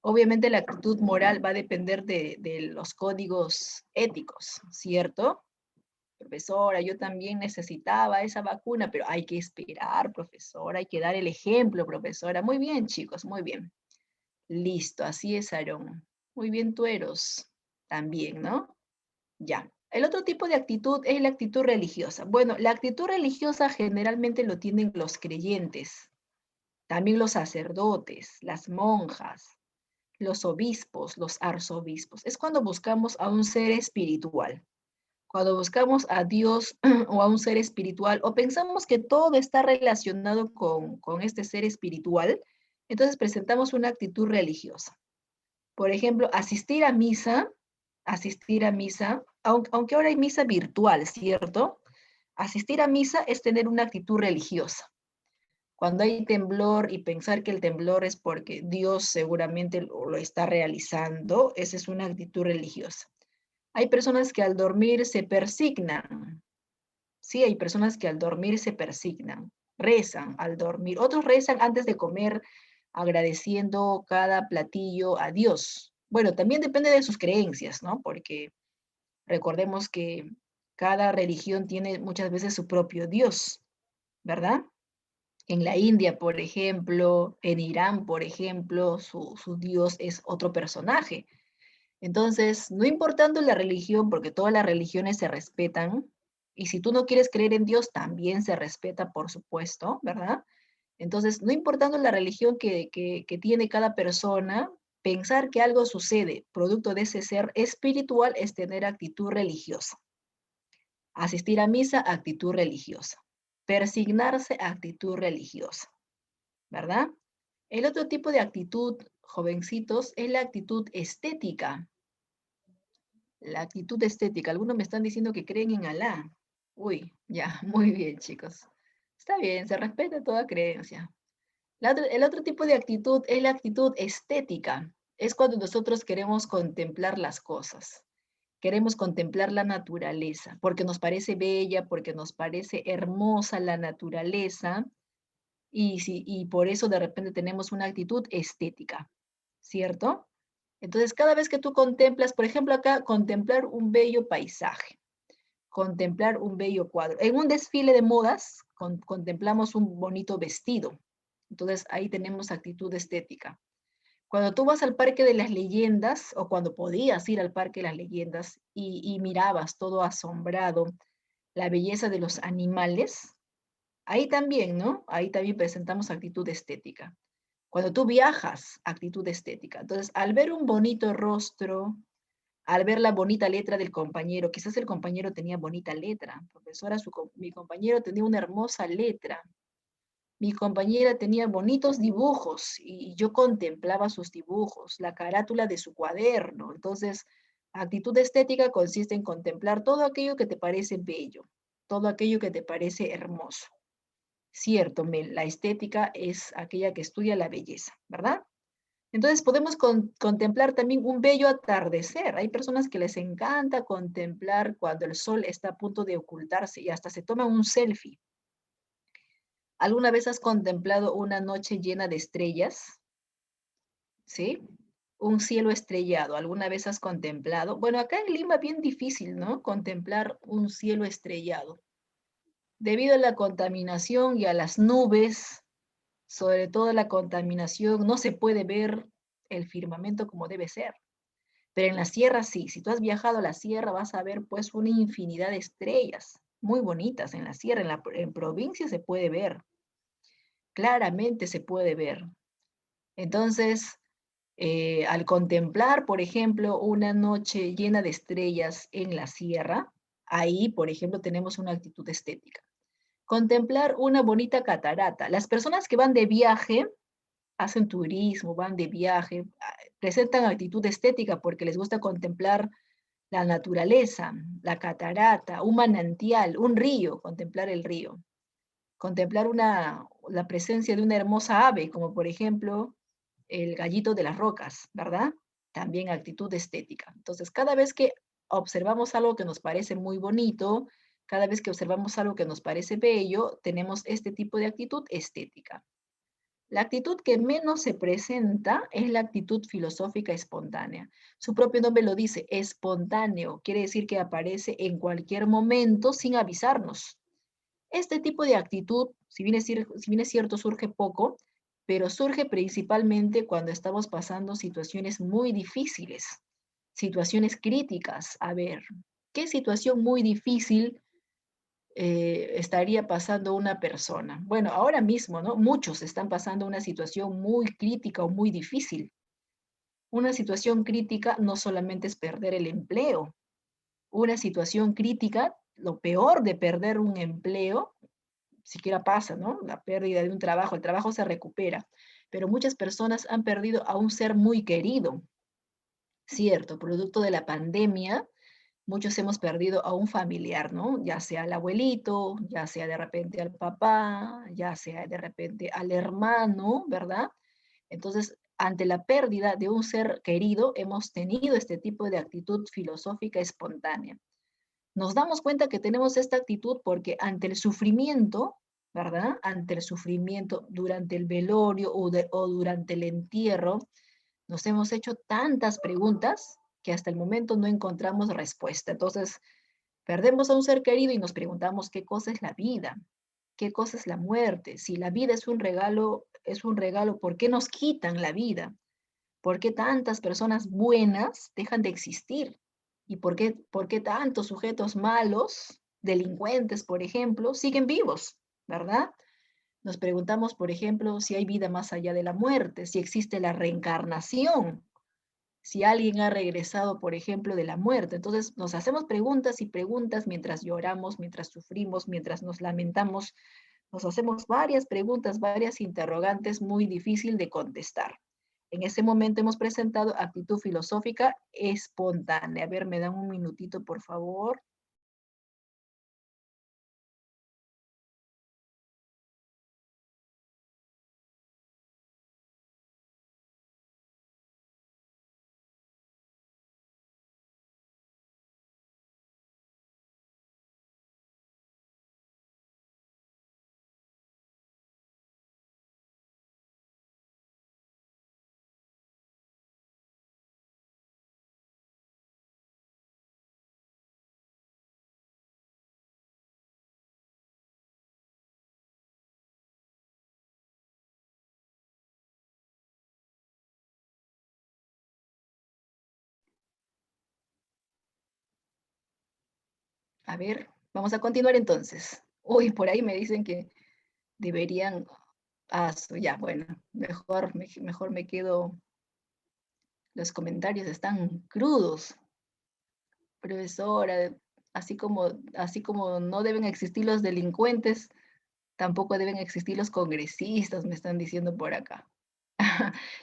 Speaker 1: Obviamente la actitud moral va a depender de los códigos éticos, ¿cierto? Profesora, yo también necesitaba esa vacuna, pero hay que esperar, profesora, hay que dar el ejemplo, profesora. Muy bien, chicos, muy bien. Listo, así es, Aarón. Muy bien, tú Eros, también, ¿no? Ya. El otro tipo de actitud es la actitud religiosa. Bueno, la actitud religiosa generalmente lo tienen los creyentes, también los sacerdotes, las monjas, los obispos, los arzobispos. Es cuando buscamos a un ser espiritual. Cuando buscamos a Dios o a un ser espiritual, o pensamos que todo está relacionado con este ser espiritual, entonces presentamos una actitud religiosa. Por ejemplo, asistir a misa, aunque ahora hay misa virtual, ¿cierto? Asistir a misa es tener una actitud religiosa. Cuando hay temblor y pensar que el temblor es porque Dios seguramente lo está realizando, esa es una actitud religiosa. Hay personas que al dormir se persignan. Sí, hay personas que al dormir se persignan, rezan al dormir. Otros rezan antes de comer, agradeciendo cada platillo a Dios. Bueno, también depende de sus creencias, ¿no? Porque recordemos que cada religión tiene muchas veces su propio Dios, ¿verdad? En la India, por ejemplo, en Irán, por ejemplo, su Dios es otro personaje. Entonces, no importando la religión, porque todas las religiones se respetan, y si tú no quieres creer en Dios, también se respeta, por supuesto, ¿verdad? Entonces, no importando la religión que tiene cada persona, pensar que algo sucede producto de ese ser espiritual es tener actitud religiosa. Asistir a misa, actitud religiosa. Persignarse, actitud religiosa, ¿verdad? El otro tipo de actitud, jovencitos, es la actitud estética. La actitud estética. Algunos me están diciendo que creen en Alá. Uy, ya, muy bien, chicos. Está bien, se respeta toda creencia. El otro tipo de actitud es la actitud estética. Es cuando nosotros queremos contemplar las cosas. Queremos contemplar la naturaleza, porque nos parece bella, porque nos parece hermosa la naturaleza, y por eso de repente tenemos una actitud estética, ¿cierto? Entonces, cada vez que tú contemplas, por ejemplo, acá, contemplar un bello paisaje, contemplar un bello cuadro. En un desfile de modas, contemplamos un bonito vestido. Entonces, ahí tenemos actitud estética. Cuando tú vas al Parque de las Leyendas, o cuando podías ir al Parque de las Leyendas y mirabas todo asombrado la belleza de los animales, ahí también, ¿no? Ahí también presentamos actitud estética. Cuando tú viajas, actitud estética. Entonces, al ver un bonito rostro, al ver la bonita letra del compañero, quizás el compañero tenía bonita letra, profesora, mi compañero tenía una hermosa letra, mi compañera tenía bonitos dibujos y yo contemplaba sus dibujos, la carátula de su cuaderno. Entonces, actitud estética consiste en contemplar todo aquello que te parece bello, todo aquello que te parece hermoso. Cierto, Mel, la estética es aquella que estudia la belleza, ¿verdad? Entonces podemos contemplar también un bello atardecer. Hay personas que les encanta contemplar cuando el sol está a punto de ocultarse y hasta se toman un selfie. ¿Alguna vez has contemplado una noche llena de estrellas? ¿Sí? Un cielo estrellado. ¿Alguna vez has contemplado? Bueno, acá en Lima bien difícil, ¿no? Contemplar un cielo estrellado. Debido a la contaminación y a las nubes, sobre todo la contaminación, no se puede ver el firmamento como debe ser. Pero en la sierra sí, si tú has viajado a la sierra vas a ver pues una infinidad de estrellas muy bonitas en la sierra, en provincia se puede ver, claramente se puede ver. Entonces, al contemplar, por ejemplo, una noche llena de estrellas en la sierra, ahí, por ejemplo, tenemos una actitud estética. Contemplar una bonita catarata. Las personas que van de viaje, hacen turismo, van de viaje, presentan actitud estética porque les gusta contemplar la naturaleza, la catarata, un manantial, un río, contemplar el río, contemplar la presencia de una hermosa ave, como por ejemplo el gallito de las rocas, ¿verdad? También actitud estética. Entonces, cada vez que observamos algo que nos parece muy bonito, cada vez que observamos algo que nos parece bello, tenemos este tipo de actitud estética. La actitud que menos se presenta es la actitud filosófica espontánea. Su propio nombre lo dice, espontáneo. Quiere decir que aparece en cualquier momento sin avisarnos. Este tipo de actitud, si bien es cierto, surge poco, pero surge principalmente cuando estamos pasando situaciones muy difíciles, situaciones críticas. A ver, ¿qué situación muy difícil estaría pasando una persona? Bueno, ahora mismo, ¿no? Muchos están pasando una situación muy crítica o muy difícil. Una situación crítica no solamente es perder el empleo. Una situación crítica, lo peor de perder un empleo, siquiera pasa, ¿no? La pérdida de un trabajo, el trabajo se recupera, pero muchas personas han perdido a un ser muy querido, cierto, producto de la pandemia. Muchos hemos perdido a un familiar, ¿no? Ya sea al abuelito, ya sea de repente al papá, ya sea de repente al hermano, ¿verdad? Entonces, ante la pérdida de un ser querido, hemos tenido este tipo de actitud filosófica espontánea. Nos damos cuenta que tenemos esta actitud porque ante el sufrimiento, ¿verdad? Ante el sufrimiento durante el velorio o durante el entierro, nos hemos hecho tantas preguntas que hasta el momento no encontramos respuesta. Entonces, perdemos a un ser querido y nos preguntamos qué cosa es la vida, qué cosa es la muerte. Si la vida es un regalo, ¿por qué nos quitan la vida? ¿Por qué tantas personas buenas dejan de existir? ¿Y por qué tantos sujetos malos, delincuentes, por ejemplo, siguen vivos? ¿Verdad? Nos preguntamos, por ejemplo, si hay vida más allá de la muerte, si existe la reencarnación, si alguien ha regresado, por ejemplo, de la muerte. Entonces nos hacemos preguntas y preguntas mientras lloramos, mientras sufrimos, mientras nos lamentamos. Nos hacemos varias preguntas, varias interrogantes muy difícil de contestar. En ese momento hemos presentado actitud filosófica espontánea. A ver, me dan un minutito, por favor. A ver, vamos a continuar entonces. Uy, por ahí me dicen que deberían... Ah, ya, bueno, mejor me quedo. Los comentarios están crudos. Profesora, así como no deben existir los delincuentes, tampoco deben existir los congresistas, me están diciendo por acá.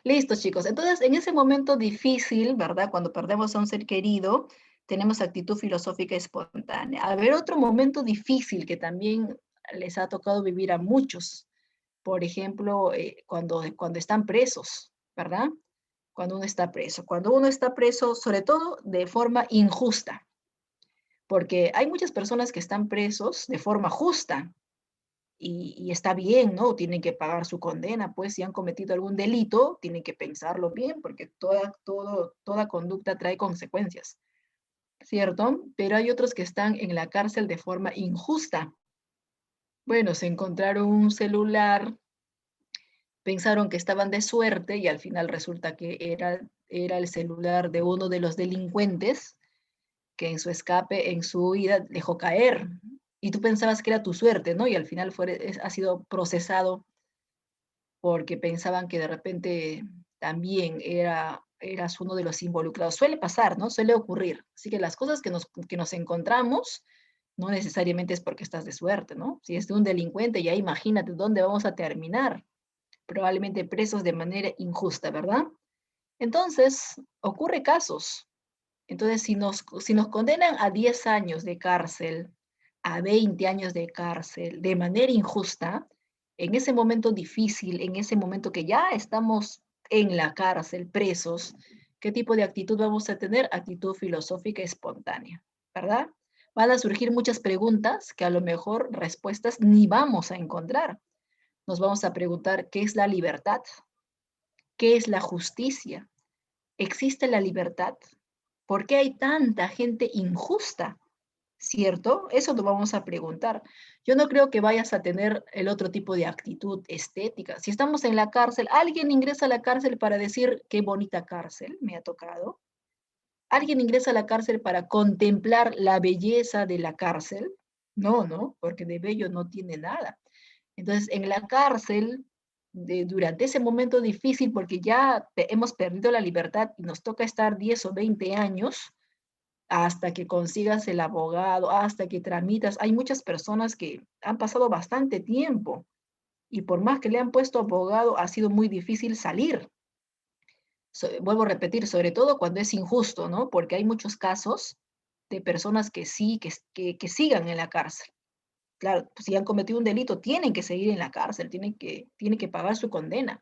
Speaker 1: Listo, chicos. Entonces, en ese momento difícil, ¿verdad? Cuando perdemos a un ser querido, tenemos actitud filosófica espontánea. A ver, otro momento difícil que también les ha tocado vivir a muchos, por ejemplo, cuando están presos, ¿verdad? Cuando uno está preso. Cuando uno está preso, sobre todo de forma injusta, porque hay muchas personas que están presos de forma justa y está bien, ¿no? Tienen que pagar su condena, pues si han cometido algún delito, tienen que pensarlo bien, porque toda conducta trae consecuencias, ¿cierto? Pero hay otros que están en la cárcel de forma injusta. Bueno, se encontraron un celular, pensaron que estaban de suerte y al final resulta que era el celular de uno de los delincuentes que en su escape, en su huida, dejó caer. Y tú pensabas que era tu suerte, ¿no? Y al final ha sido procesado porque pensaban que de repente también eras uno de los involucrados. Suele pasar, ¿no? Suele ocurrir. Así que las cosas que nos encontramos no necesariamente es porque estás de suerte, ¿no? Si es de un delincuente, ya imagínate dónde vamos a terminar. Probablemente presos de manera injusta, ¿verdad? Entonces, ocurre casos. Entonces, si nos condenan a 10 años de cárcel, a 20 años de cárcel, de manera injusta, en ese momento difícil, en ese momento que ya estamos en la cárcel, presos, ¿qué tipo de actitud vamos a tener? Actitud filosófica espontánea, ¿verdad? Van a surgir muchas preguntas que a lo mejor respuestas ni vamos a encontrar, Nos vamos a preguntar, ¿qué es la libertad? ¿Qué es la justicia? ¿Existe la libertad? ¿Por qué hay tanta gente injusta? ¿Cierto? Eso nos vamos a preguntar. Yo no creo que vayas a tener el otro tipo de actitud estética. Si estamos en la cárcel, alguien ingresa a la cárcel para decir qué bonita cárcel me ha tocado. Alguien ingresa a la cárcel para contemplar la belleza de la cárcel. No, no, porque de bello no tiene nada. Entonces, en la cárcel, durante ese momento difícil, porque ya hemos perdido la libertad y nos toca estar 10 o 20 años, hasta que consigas el abogado, hasta que tramitas. Hay muchas personas que han pasado bastante tiempo y por más que le han puesto abogado, ha sido muy difícil salir. Vuelvo a repetir, sobre todo cuando es injusto, ¿no? Porque hay muchos casos de personas que sí, que sigan en la cárcel. Claro, pues, si han cometido un delito, tienen que seguir en la cárcel, tienen que pagar su condena.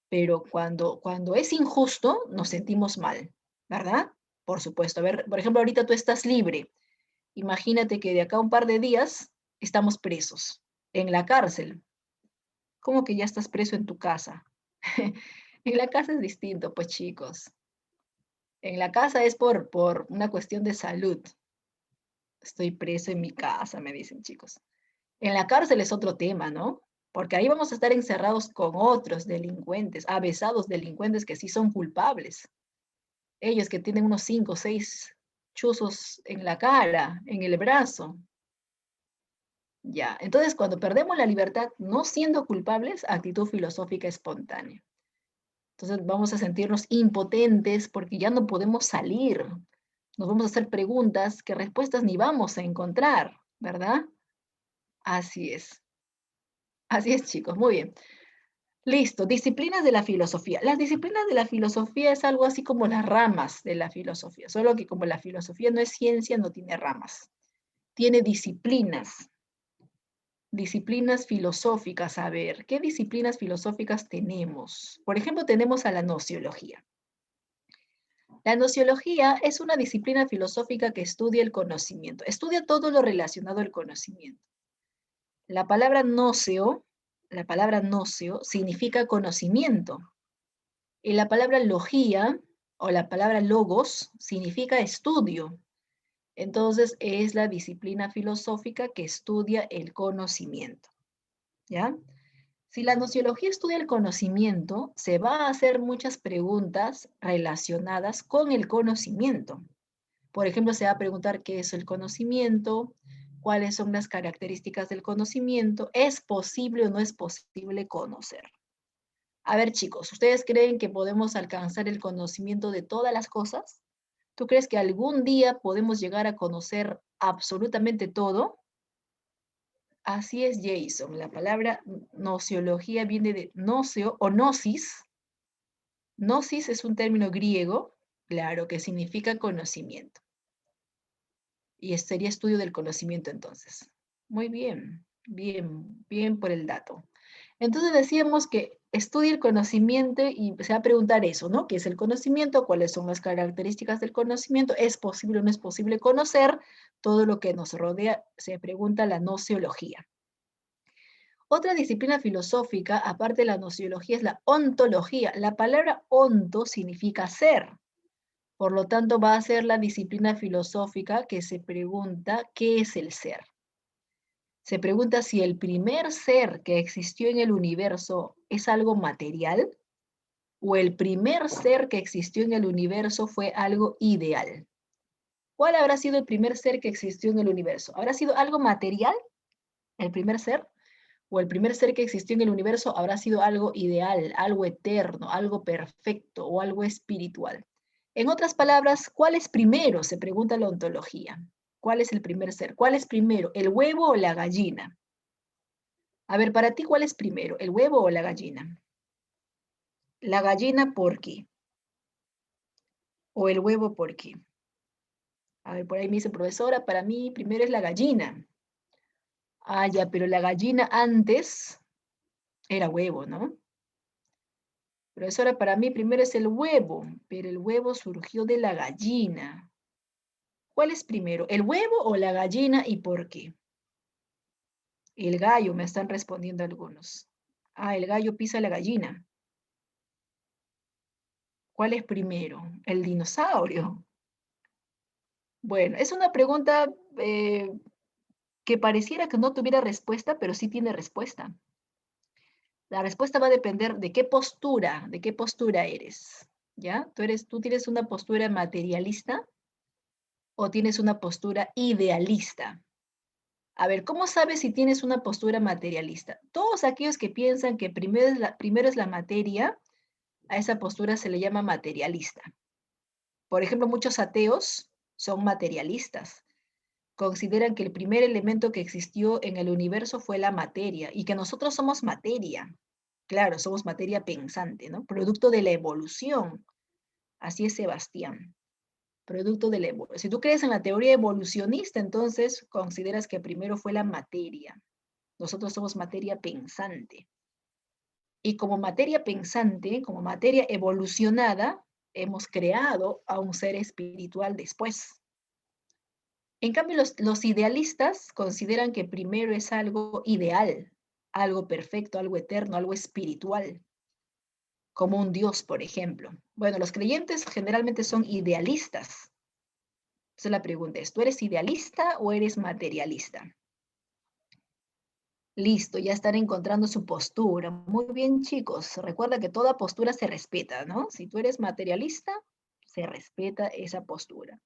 Speaker 1: Pero cuando es injusto, nos sentimos mal, ¿verdad? Por supuesto. A ver, por ejemplo, ahorita tú estás libre. Imagínate que de acá a un par de días estamos presos en la cárcel. ¿Cómo que ya estás preso en tu casa? En la casa es distinto, pues chicos. En la casa es por una cuestión de salud. Estoy preso en mi casa, me dicen chicos. En la cárcel es otro tema, ¿no? Porque ahí vamos a estar encerrados con otros delincuentes, avesados delincuentes que sí son culpables. Ellos que tienen unos 5 o 6 chuzos en la cara, en el brazo. Ya, entonces cuando perdemos la libertad, no siendo culpables, actitud filosófica espontánea. Entonces vamos a sentirnos impotentes porque ya no podemos salir. Nos vamos a hacer preguntas que respuestas ni vamos a encontrar, ¿verdad? Así es. Así es, chicos. Muy bien. Listo. Disciplinas de la filosofía. Las disciplinas de la filosofía es algo así como las ramas de la filosofía, solo que como la filosofía no es ciencia, no tiene ramas. Tiene disciplinas. Disciplinas filosóficas, a ver, ¿qué disciplinas filosóficas tenemos? Por ejemplo, tenemos a la nociología. La nociología es una disciplina filosófica que estudia el conocimiento, estudia todo lo relacionado al conocimiento. La palabra noceo significa conocimiento, y la palabra logía o la palabra logos significa estudio. Entonces, es la disciplina filosófica que estudia el conocimiento, ¿ya? Si la nociología estudia el conocimiento, se va a hacer muchas preguntas relacionadas con el conocimiento. Por ejemplo, se va a preguntar qué es el conocimiento, cuáles son las características del conocimiento, ¿es posible o no es posible conocer? A ver, chicos, ¿ustedes creen que podemos alcanzar el conocimiento de todas las cosas? ¿Tú crees que algún día podemos llegar a conocer absolutamente todo? Así es, Jason. La palabra nociología viene de nocio o gnosis. Gnosis es un término griego, claro, que significa conocimiento. Y sería estudio del conocimiento entonces. Muy bien, bien, bien por el dato. Entonces decíamos que estudia el conocimiento y se va a preguntar eso, ¿no? ¿Qué es el conocimiento? ¿Cuáles son las características del conocimiento? ¿Es posible o no es posible conocer todo lo que nos rodea? Se pregunta la nociología. Otra disciplina filosófica, aparte de la nociología, es la ontología. La palabra onto significa ser. Por lo tanto, va a ser la disciplina filosófica que se pregunta qué es el ser. Se pregunta si el primer ser que existió en el universo es algo material o el primer ser que existió en el universo fue algo ideal. ¿Cuál habrá sido el primer ser que existió en el universo? ¿Habrá sido algo material, el primer ser? ¿O el primer ser que existió en el universo habrá sido algo ideal, algo eterno, algo perfecto o algo espiritual? En otras palabras, ¿cuál es primero? Se pregunta la ontología. ¿Cuál es el primer ser? ¿Cuál es primero, el huevo o la gallina? A ver, para ti, ¿cuál es primero, el huevo o la gallina? La gallina, ¿por qué? O el huevo, ¿por qué? A ver, por ahí me dice, profesora, para mí primero es la gallina. Ah, ya, pero la gallina antes era huevo, ¿no? Profesora, para mí primero es el huevo, pero el huevo surgió de la gallina. ¿Cuál es primero, el huevo o la gallina y por qué? El gallo, me están respondiendo algunos. Ah, el gallo pisa a la gallina. ¿Cuál es primero? El dinosaurio. Bueno, es una pregunta que pareciera que no tuviera respuesta, pero sí tiene respuesta. La respuesta va a depender de qué postura eres, ¿ya? ¿Tú tienes una postura materialista o tienes una postura idealista? A ver, ¿cómo sabes si tienes una postura materialista? Todos aquellos que piensan que primero es la materia, a esa postura se le llama materialista. Por ejemplo, muchos ateos son materialistas. Consideran que el primer elemento que existió en el universo fue la materia y que nosotros somos materia. Claro, somos materia pensante, ¿no? Producto de la evolución. Así es, Sebastián. Producto de la evolución. Si tú crees en la teoría evolucionista, entonces consideras que primero fue la materia. Nosotros somos materia pensante. Y como materia pensante, como materia evolucionada, hemos creado a un ser espiritual después. En cambio, los idealistas consideran que primero es algo ideal, algo perfecto, algo eterno, algo espiritual, como un Dios, por ejemplo. Bueno, los creyentes generalmente son idealistas. Entonces la pregunta es, ¿tú eres idealista o eres materialista? Listo, ya están encontrando su postura. Muy bien, chicos. Recuerda que toda postura se respeta, ¿no? Si tú eres materialista, se respeta esa postura.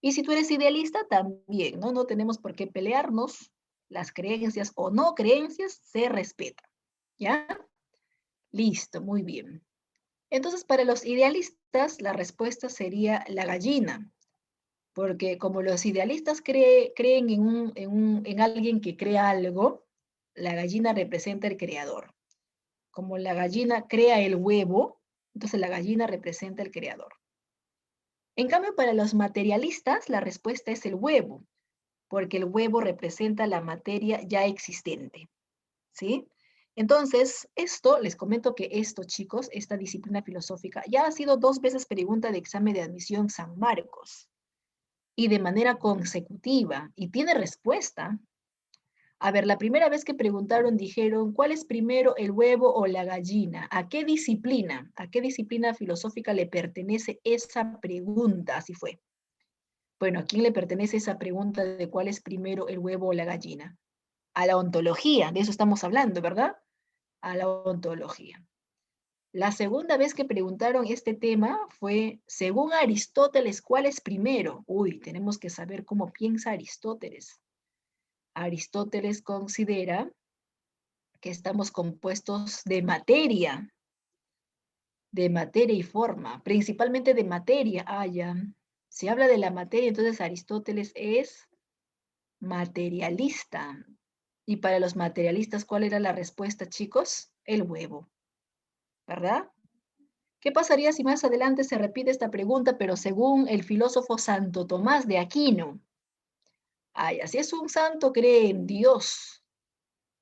Speaker 1: Y si tú eres idealista, también, ¿no? No tenemos por qué pelearnos. Las creencias o no creencias se respetan, ¿ya? Listo, muy bien. Entonces, para los idealistas, la respuesta sería la gallina, porque como los idealistas creen en alguien que crea algo, la gallina representa el creador. Como la gallina crea el huevo, entonces la gallina representa el creador. En cambio, para los materialistas, la respuesta es el huevo, porque el huevo representa la materia ya existente, ¿sí? Entonces, les comento que esto, chicos, esta disciplina filosófica, ya ha sido 2 veces pregunta de examen de admisión San Marcos, y de manera consecutiva, y tiene respuesta. A ver, la primera vez que preguntaron dijeron, ¿cuál es primero el huevo o la gallina? ¿A qué disciplina? ¿A qué disciplina filosófica le pertenece esa pregunta? Así fue. Bueno, ¿a quién le pertenece esa pregunta de cuál es primero el huevo o la gallina? A la ontología, de eso estamos hablando, ¿verdad? A la ontología. La segunda vez que preguntaron este tema fue, según Aristóteles, ¿cuál es primero? Uy, tenemos que saber cómo piensa Aristóteles. Aristóteles considera que estamos compuestos de materia y forma, principalmente de materia. Ah, ya. Se habla de la materia, entonces Aristóteles es materialista. Y para los materialistas, ¿cuál era la respuesta, chicos? El huevo, ¿verdad? ¿Qué pasaría si más adelante se repite esta pregunta, pero según el filósofo Santo Tomás de Aquino? Ay, así es un santo, cree en Dios.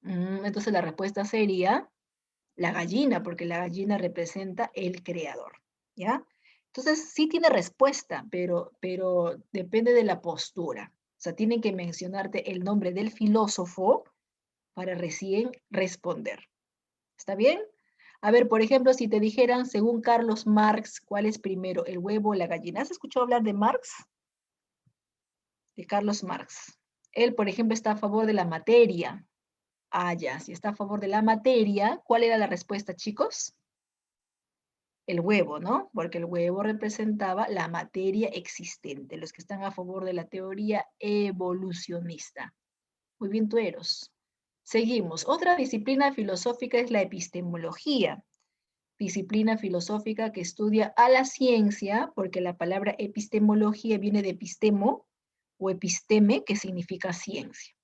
Speaker 1: Entonces la respuesta sería la gallina, porque la gallina representa el creador, ¿ya? Entonces sí tiene respuesta, pero depende de la postura. O sea, tienen que mencionarte el nombre del filósofo para recién responder. ¿Está bien? A ver, por ejemplo, si te dijeran, según Carlos Marx, ¿cuál es primero, el huevo o la gallina? ¿Has escuchado hablar de Marx? De Carlos Marx. Él, por ejemplo, está a favor de la materia. Ah, ya, si está a favor de la materia, ¿cuál era la respuesta, chicos? El huevo, ¿no? Porque el huevo representaba la materia existente, los que están a favor de la teoría evolucionista. Muy bien, tueros. Seguimos. Otra disciplina filosófica es la epistemología. Disciplina filosófica que estudia a la ciencia, porque la palabra epistemología viene de epistemo o episteme, que significa ciencia.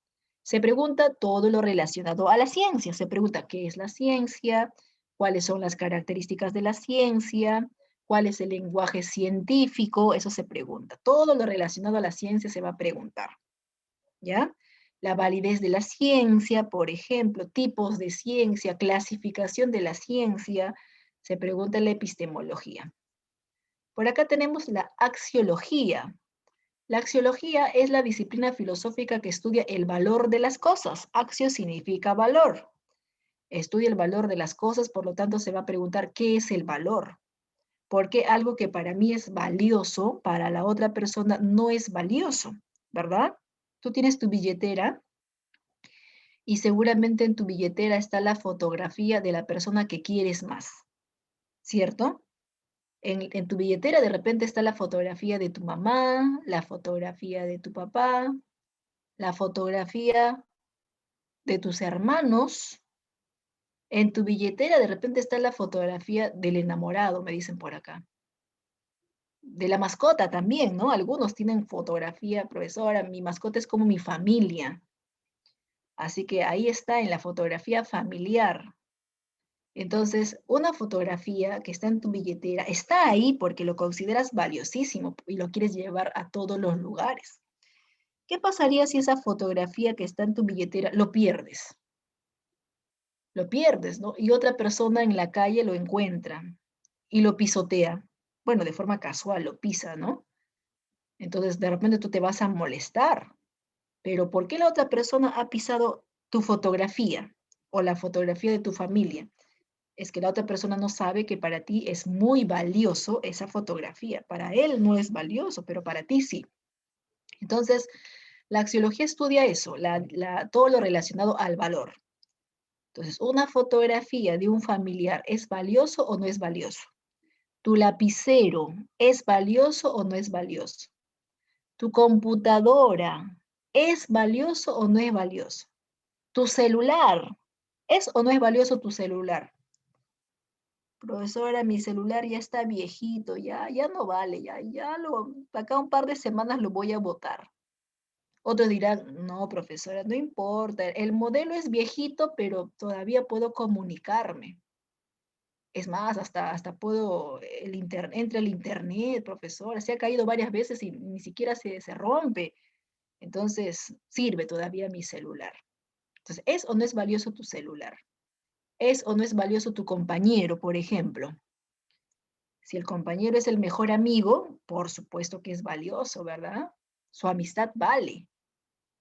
Speaker 1: Se pregunta todo lo relacionado a la ciencia. Se pregunta qué es la ciencia, cuáles son las características de la ciencia, cuál es el lenguaje científico, eso se pregunta. Todo lo relacionado a la ciencia se va a preguntar, ¿ya? La validez de la ciencia, por ejemplo, tipos de ciencia, clasificación de la ciencia, se pregunta en la epistemología. Por acá tenemos la axiología. La axiología es la disciplina filosófica que estudia el valor de las cosas. Axio significa valor. Estudia el valor de las cosas, por lo tanto se va a preguntar qué es el valor. Porque algo que para mí es valioso, para la otra persona no es valioso, ¿verdad? Tú tienes tu billetera y seguramente en tu billetera está la fotografía de la persona que quieres más, ¿cierto? En tu billetera de repente está la fotografía de tu mamá, la fotografía de tu papá, la fotografía de tus hermanos. En tu billetera de repente está la fotografía del enamorado, me dicen por acá. De la mascota también, ¿no? Algunos tienen fotografía, profesora, mi mascota es como mi familia. Así que ahí está en la fotografía familiar. Entonces, una fotografía que está en tu billetera está ahí porque lo consideras valiosísimo y lo quieres llevar a todos los lugares. ¿Qué pasaría si esa fotografía que está en tu billetera lo pierdes? Lo pierdes, ¿no? Y otra persona en la calle lo encuentra y lo pisotea. Bueno, de forma casual lo pisa, ¿no? Entonces, de repente tú te vas a molestar. Pero ¿por qué la otra persona ha pisado tu fotografía o la fotografía de tu familia? Es que la otra persona no sabe que para ti es muy valioso esa fotografía. Para él no es valioso, pero para ti sí. Entonces, la axiología estudia eso, todo lo relacionado al valor. Entonces, una fotografía de un familiar, ¿es valioso o no es valioso? ¿Tu lapicero es valioso o no es valioso? ¿Tu computadora es valioso o no es valioso? ¿Tu celular es o no es valioso tu celular? Profesora, mi celular ya está viejito, ya no vale, acá un par de semanas lo voy a botar. Otros dirán, no, profesora, no importa, el modelo es viejito, pero todavía puedo comunicarme. Es más, hasta puedo, entra el internet, profesora, se ha caído varias veces y ni siquiera se rompe. Entonces, sirve todavía mi celular. Entonces, ¿es o no es valioso tu celular? ¿Es o no es valioso tu compañero, por ejemplo? Si el compañero es el mejor amigo, por supuesto que es valioso, ¿verdad? Su amistad vale.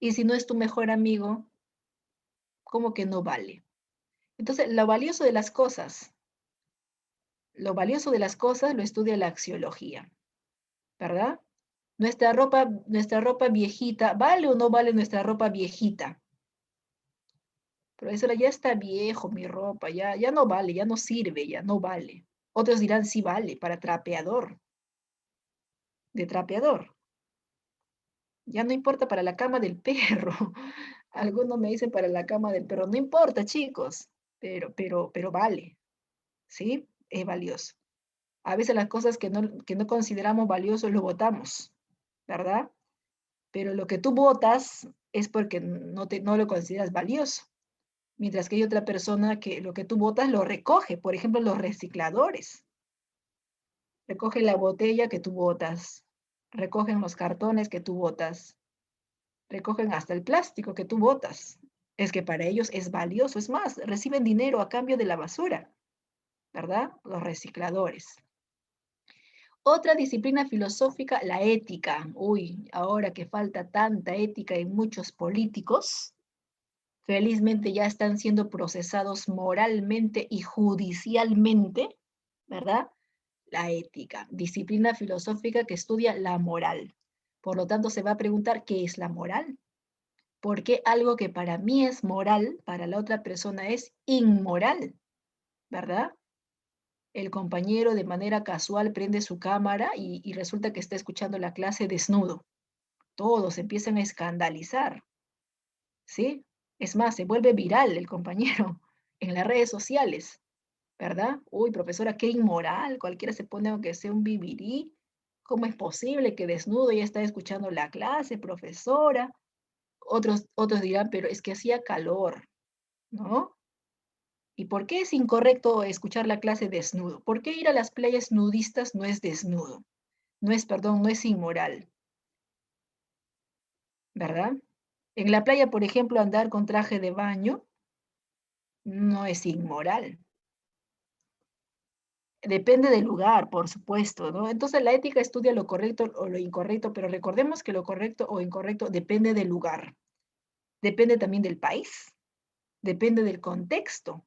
Speaker 1: Y si no es tu mejor amigo, ¿cómo que no vale? Entonces, lo valioso de las cosas lo estudia la axiología, ¿verdad? Nuestra ropa viejita, ¿vale o no vale nuestra ropa viejita? Profesora, ya está viejo mi ropa, ya no vale, ya no sirve, ya no vale. Otros dirán, sí vale, para trapeador, de trapeador. Ya no importa para la cama del perro. Algunos me dicen para la cama del perro. No importa, chicos, pero vale, ¿sí? Es valioso. A veces las cosas que no consideramos valiosos lo botamos, ¿verdad? Pero lo que tú botas es porque no lo consideras valioso. Mientras que hay otra persona que lo que tú botas lo recoge. Por ejemplo, los recicladores. Recogen la botella que tú botas. Recogen los cartones que tú botas. Recogen hasta el plástico que tú botas. Es que para ellos es valioso. Es más, reciben dinero a cambio de la basura, ¿verdad? Los recicladores. Otra disciplina filosófica, la ética. Uy, ahora que falta tanta ética en muchos políticos, felizmente ya están siendo procesados moralmente y judicialmente, ¿verdad? La ética, disciplina filosófica que estudia la moral. Por lo tanto, se va a preguntar, ¿qué es la moral? ¿Por qué algo que para mí es moral, para la otra persona es inmoral? ¿Verdad? El compañero de manera casual prende su cámara y resulta que está escuchando la clase desnudo. Todos empiezan a escandalizar, ¿sí? Es más, se vuelve viral el compañero en las redes sociales, ¿verdad? Uy, profesora, qué inmoral, cualquiera se pone aunque sea un bibirí. ¿Cómo es posible que desnudo ya está escuchando la clase, profesora? Otros dirán, pero es que hacía calor, ¿no? ¿Y por qué es incorrecto escuchar la clase desnudo? ¿Por qué ir a las playas nudistas no es desnudo? No es inmoral, ¿verdad? En la playa, por ejemplo, andar con traje de baño no es inmoral. Depende del lugar, por supuesto, ¿no? Entonces la ética estudia lo correcto o lo incorrecto, pero recordemos que lo correcto o incorrecto depende del lugar, depende también del país, depende del contexto.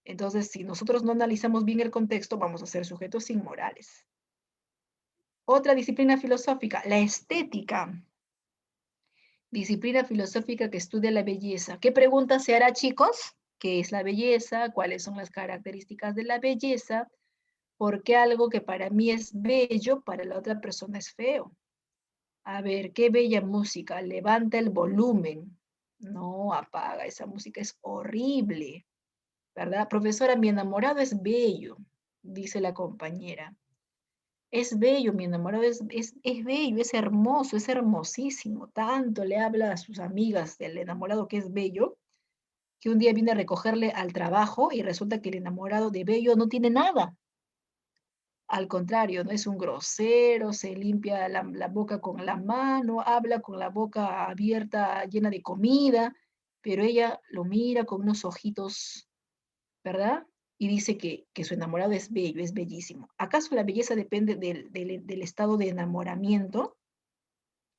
Speaker 1: Entonces, si nosotros no analizamos bien el contexto, vamos a ser sujetos inmorales. Otra disciplina filosófica, la estética. Disciplina filosófica que estudia la belleza. ¿Qué pregunta se hará, chicos? ¿Qué es la belleza? ¿Cuáles son las características de la belleza? ¿Por qué algo que para mí es bello, para la otra persona es feo? A ver, qué bella música. Levanta el volumen. No, apaga, esa música es horrible. ¿Verdad? Profesora, mi enamorado es bello, dice la compañera. Es bello, mi enamorado es bello, es hermoso, es hermosísimo. Tanto le habla a sus amigas del enamorado que es bello, que un día viene a recogerle al trabajo y resulta que el enamorado de bello no tiene nada. Al contrario, no es un grosero, se limpia la boca con la mano, habla con la boca abierta, llena de comida, pero ella lo mira con unos ojitos, ¿verdad? Y dice que su enamorado es bello, es bellísimo. ¿Acaso la belleza depende del estado de enamoramiento?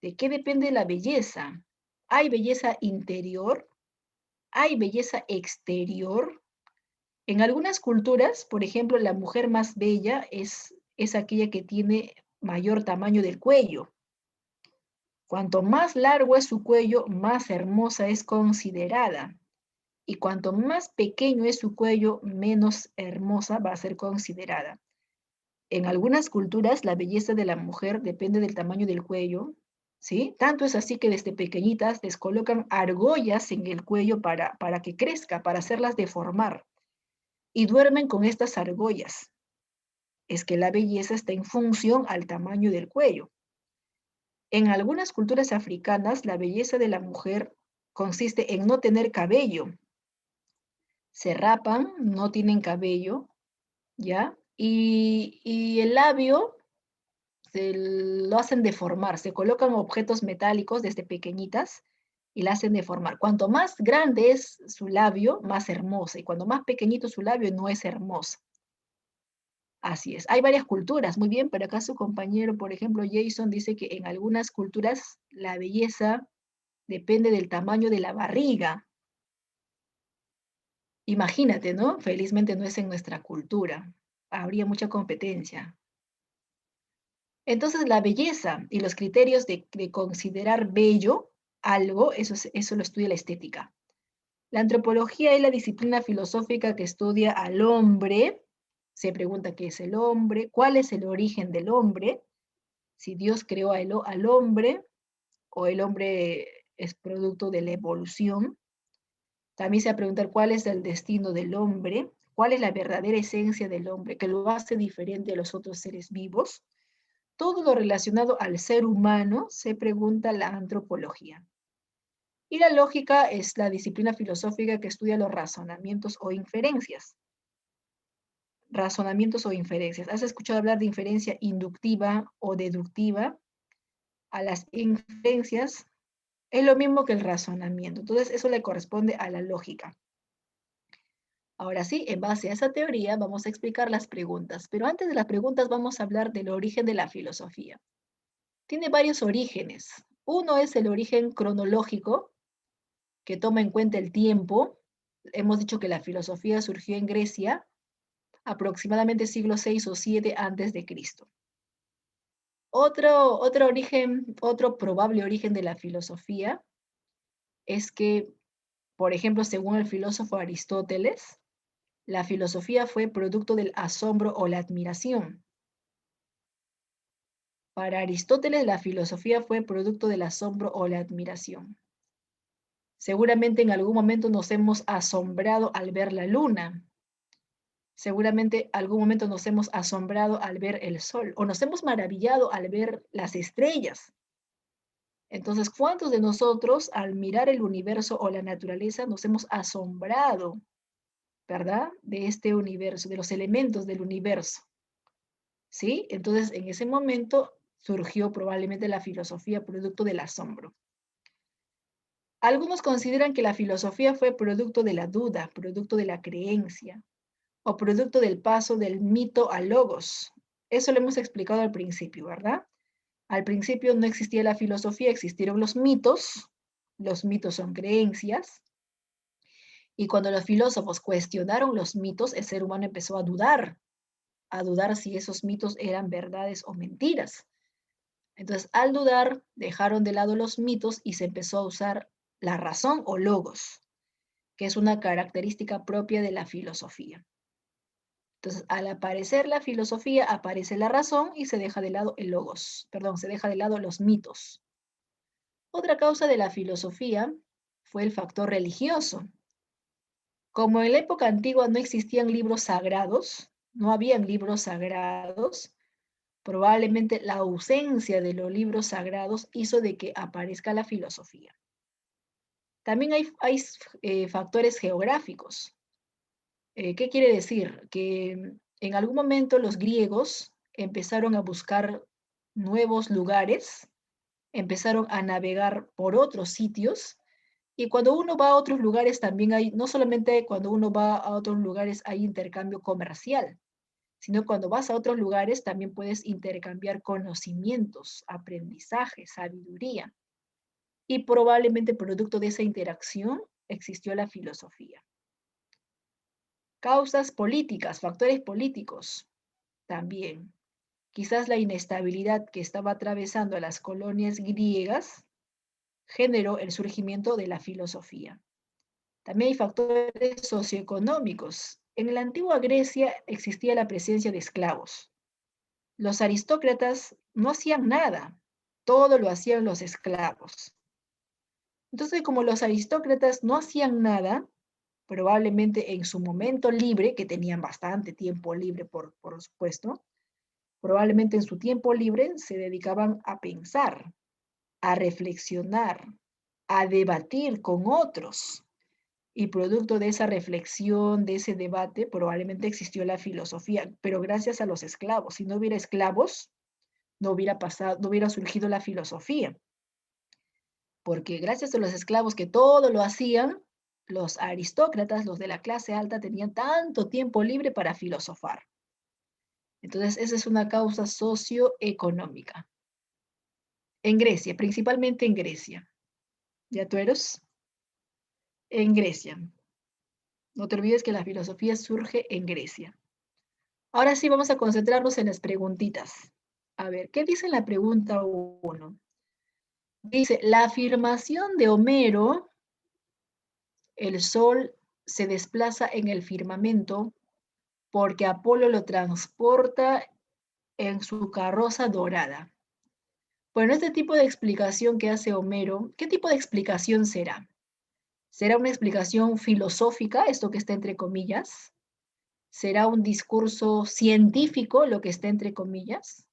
Speaker 1: ¿De qué depende la belleza? ¿Hay belleza interior? ¿Hay belleza exterior? En algunas culturas, por ejemplo, la mujer más bella es aquella que tiene mayor tamaño del cuello. Cuanto más largo es su cuello, más hermosa es considerada. Y cuanto más pequeño es su cuello, menos hermosa va a ser considerada. En algunas culturas, la belleza de la mujer depende del tamaño del cuello, ¿sí? Tanto es así que desde pequeñitas les colocan argollas en el cuello para que crezca, para hacerlas deformar. Y duermen con estas argollas. Es que la belleza está en función al tamaño del cuello. En algunas culturas africanas, la belleza de la mujer consiste en no tener cabello. Se rapan, no tienen cabello, ¿ya? Y el labio lo hacen deformar, se colocan objetos metálicos desde pequeñitas y la hacen deformar. Cuanto más grande es su labio, más hermosa, y cuando más pequeñito su labio, no es hermosa. Así es. Hay varias culturas, muy bien, pero acá su compañero, por ejemplo, Jason, dice que en algunas culturas la belleza depende del tamaño de la barriga. Imagínate, ¿no? Felizmente no es en nuestra cultura. Habría mucha competencia. Entonces, la belleza y los criterios de considerar bello algo, eso lo estudia la estética. La antropología es la disciplina filosófica que estudia al hombre. Se pregunta qué es el hombre, cuál es el origen del hombre, si Dios creó al hombre o el hombre es producto de la evolución. También se va a preguntar cuál es el destino del hombre, cuál es la verdadera esencia del hombre que lo hace diferente a los otros seres vivos. Todo lo relacionado al ser humano se pregunta la antropología. Y la lógica es la disciplina filosófica que estudia los razonamientos o inferencias. Razonamientos o inferencias. ¿Has escuchado hablar de inferencia inductiva o deductiva? A las inferencias es lo mismo que el razonamiento. Entonces, eso le corresponde a la lógica. Ahora sí, en base a esa teoría vamos a explicar las preguntas. Pero antes de las preguntas vamos a hablar del origen de la filosofía. Tiene varios orígenes. Uno es el origen cronológico, que toma en cuenta el tiempo. Hemos dicho que la filosofía surgió en Grecia, aproximadamente siglo 6 o 7 antes de Cristo. Otro probable origen de la filosofía es que, por ejemplo, según el filósofo Aristóteles, la filosofía fue producto del asombro o la admiración. Para Aristóteles, la filosofía fue producto del asombro o la admiración. Seguramente en algún momento nos hemos asombrado al ver la luna. Seguramente algún momento nos hemos asombrado al ver el sol o nos hemos maravillado al ver las estrellas. Entonces, ¿cuántos de nosotros al mirar el universo o la naturaleza nos hemos asombrado, ¿verdad? De este universo, de los elementos del universo. ¿Sí? Entonces, en ese momento surgió probablemente la filosofía producto del asombro. Algunos consideran que la filosofía fue producto de la duda, producto de la creencia, o producto del paso del mito al logos. Eso lo hemos explicado al principio, ¿verdad? Al principio no existía la filosofía, existieron los mitos. Los mitos son creencias. Y cuando los filósofos cuestionaron los mitos, el ser humano empezó a dudar si esos mitos eran verdades o mentiras. Entonces, al dudar, dejaron de lado los mitos y se empezó a usar la razón o logos, que es una característica propia de la filosofía. Entonces, al aparecer la filosofía, aparece la razón y se deja de lado el logos, perdón, se deja de lado los mitos. Otra causa de la filosofía fue el factor religioso. Como en la época antigua no existían libros sagrados, no habían libros sagrados, probablemente la ausencia de los libros sagrados hizo de que aparezca la filosofía. También hay factores geográficos. ¿Qué quiere decir? Que en algún momento los griegos empezaron a buscar nuevos lugares, empezaron a navegar por otros sitios, y cuando uno va a otros lugares también hay, no solamente cuando uno va a otros lugares hay intercambio comercial, sino cuando vas a otros lugares también puedes intercambiar conocimientos, aprendizaje, sabiduría. Y probablemente producto de esa interacción existió la filosofía. Causas políticas, factores políticos también. Quizás la inestabilidad que estaba atravesando a las colonias griegas generó el surgimiento de la filosofía. También hay factores socioeconómicos. En la antigua Grecia existía la presencia de esclavos. Los aristócratas no hacían nada, todo lo hacían los esclavos. Entonces, como los aristócratas no hacían nada, probablemente en su momento libre, que tenían bastante tiempo libre, por supuesto, probablemente en su tiempo libre se dedicaban a pensar, a reflexionar, a debatir con otros. Y producto de esa reflexión, de ese debate, probablemente existió la filosofía, pero gracias a los esclavos. Si no hubiera esclavos, no hubiera pasado, no hubiera surgido la filosofía. Porque gracias a los esclavos que todo lo hacían, los aristócratas, los de la clase alta, tenían tanto tiempo libre para filosofar. Entonces, esa es una causa socioeconómica. En Grecia, principalmente en Grecia. ¿Ya tú eres? En Grecia. No te olvides que la filosofía surge en Grecia. Ahora sí vamos a concentrarnos en las preguntitas. A ver, ¿qué dice la pregunta 1? Dice, la afirmación de Homero, el sol se desplaza en el firmamento porque Apolo lo transporta en su carroza dorada. Bueno, este tipo de explicación que hace Homero, ¿qué tipo de explicación será? ¿Será una explicación filosófica, esto que está entre comillas? ¿Será un discurso científico, lo que está entre comillas?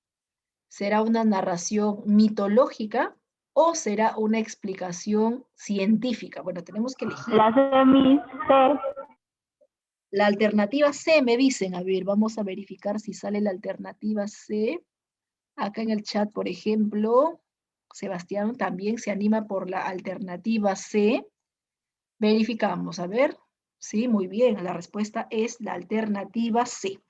Speaker 1: ¿Será una narración mitológica o será una explicación científica? Bueno, tenemos que elegir.
Speaker 3: La semi C.
Speaker 1: La alternativa C me dicen, a ver, vamos a verificar si sale la alternativa C. Acá en el chat, por ejemplo, Sebastián también se anima por la alternativa C. Verificamos, a ver. Sí, muy bien, la respuesta es la alternativa C.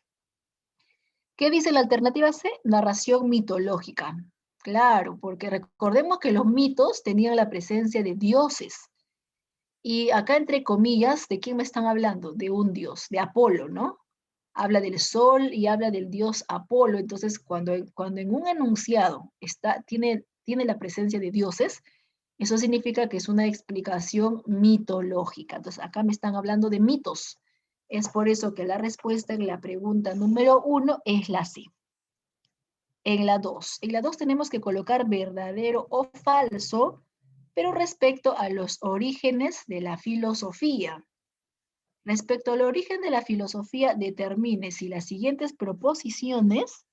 Speaker 1: ¿Qué dice la alternativa C? Narración mitológica. Claro, porque recordemos que los mitos tenían la presencia de dioses. Y acá, entre comillas, ¿de quién me están hablando? De un dios, de Apolo, ¿no? Habla del sol y habla del dios Apolo. Entonces, cuando en un enunciado tiene la presencia de dioses, eso significa que es una explicación mitológica. Entonces, acá me están hablando de mitos. Es por eso que la respuesta en la pregunta número 1 es la C. En la 2. En la 2 tenemos que colocar verdadero o falso, pero respecto a los orígenes de la filosofía. Respecto al origen de la filosofía, determine si las siguientes proposiciones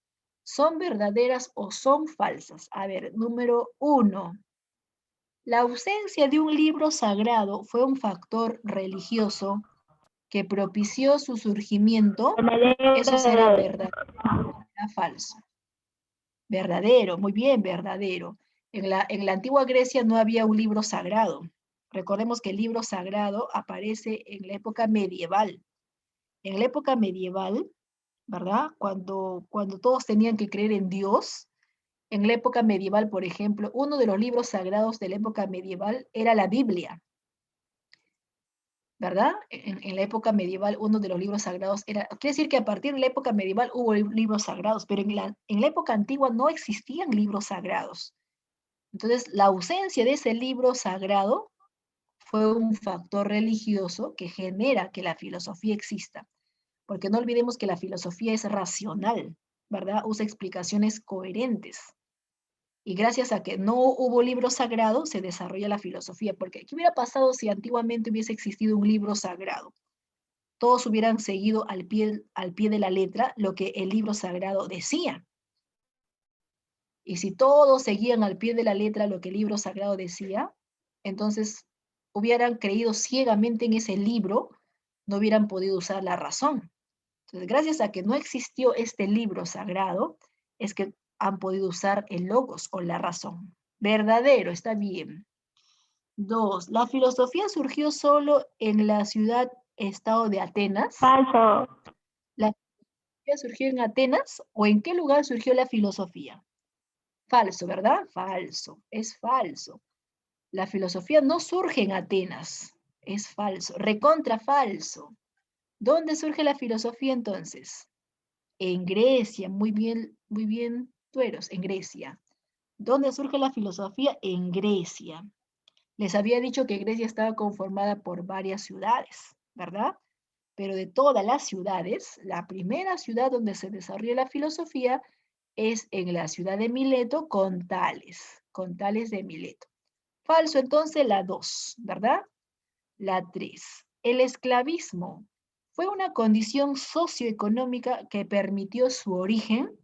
Speaker 1: son verdaderas o son falsas. A ver, número 1. La ausencia de un libro sagrado fue un factor religioso que propició su surgimiento. Eso será verdadero o será falso. Verdadero, muy bien, verdadero. En la antigua Grecia no había un libro sagrado. Recordemos que el libro sagrado aparece en la época medieval. En la época medieval, ¿verdad? Cuando todos tenían que creer en Dios, en la época medieval, por ejemplo, uno de los libros sagrados de la época medieval era la Biblia. ¿verdad? En la época medieval uno de los libros sagrados era, quiere decir que a partir de la época medieval hubo libros sagrados, pero en la época antigua no existían libros sagrados. Entonces, la ausencia de ese libro sagrado fue un factor religioso que genera que la filosofía exista, porque no olvidemos que la filosofía es racional, ¿verdad? Usa explicaciones coherentes. Y gracias a que no hubo libro sagrado, se desarrolla la filosofía, porque ¿qué hubiera pasado si antiguamente hubiese existido un libro sagrado? Todos hubieran seguido al pie de la letra lo que el libro sagrado decía. Y si todos seguían al pie de la letra lo que el libro sagrado decía, entonces hubieran creído ciegamente en ese libro, no hubieran podido usar la razón. Entonces, gracias a que no existió este libro sagrado, es que han podido usar el logos o la razón. Verdadero, está bien. 2. ¿La filosofía surgió solo en la ciudad-estado de Atenas?
Speaker 3: Falso.
Speaker 1: ¿La filosofía surgió en Atenas o en qué lugar surgió la filosofía? Falso, ¿verdad? Falso, es falso. La filosofía no surge en Atenas, es falso, recontra falso. ¿Dónde surge la filosofía entonces? En Grecia, muy bien, Tueros, en Grecia. ¿Dónde surge la filosofía? En Grecia. Les había dicho que Grecia estaba conformada por varias ciudades, ¿verdad? Pero de todas las ciudades, la primera ciudad donde se desarrolló la filosofía es en la ciudad de Mileto con Tales de Mileto. Falso entonces la 2, ¿verdad? La 3. El esclavismo fue una condición socioeconómica que permitió su origen.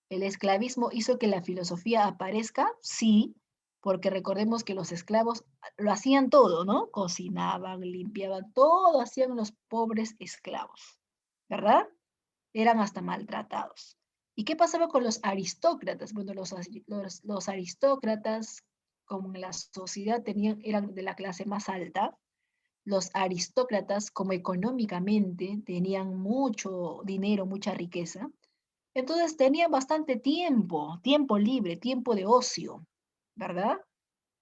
Speaker 1: ¿El esclavismo hizo que la filosofía aparezca? Sí, porque recordemos que los esclavos lo hacían todo, ¿no? Cocinaban, limpiaban, todo hacían los pobres esclavos, ¿verdad? Eran hasta maltratados. ¿Y qué pasaba con los aristócratas? Bueno, los aristócratas, como en la sociedad eran de la clase más alta, los aristócratas, como económicamente tenían mucho dinero, mucha riqueza, entonces tenían bastante tiempo libre, tiempo de ocio, ¿verdad?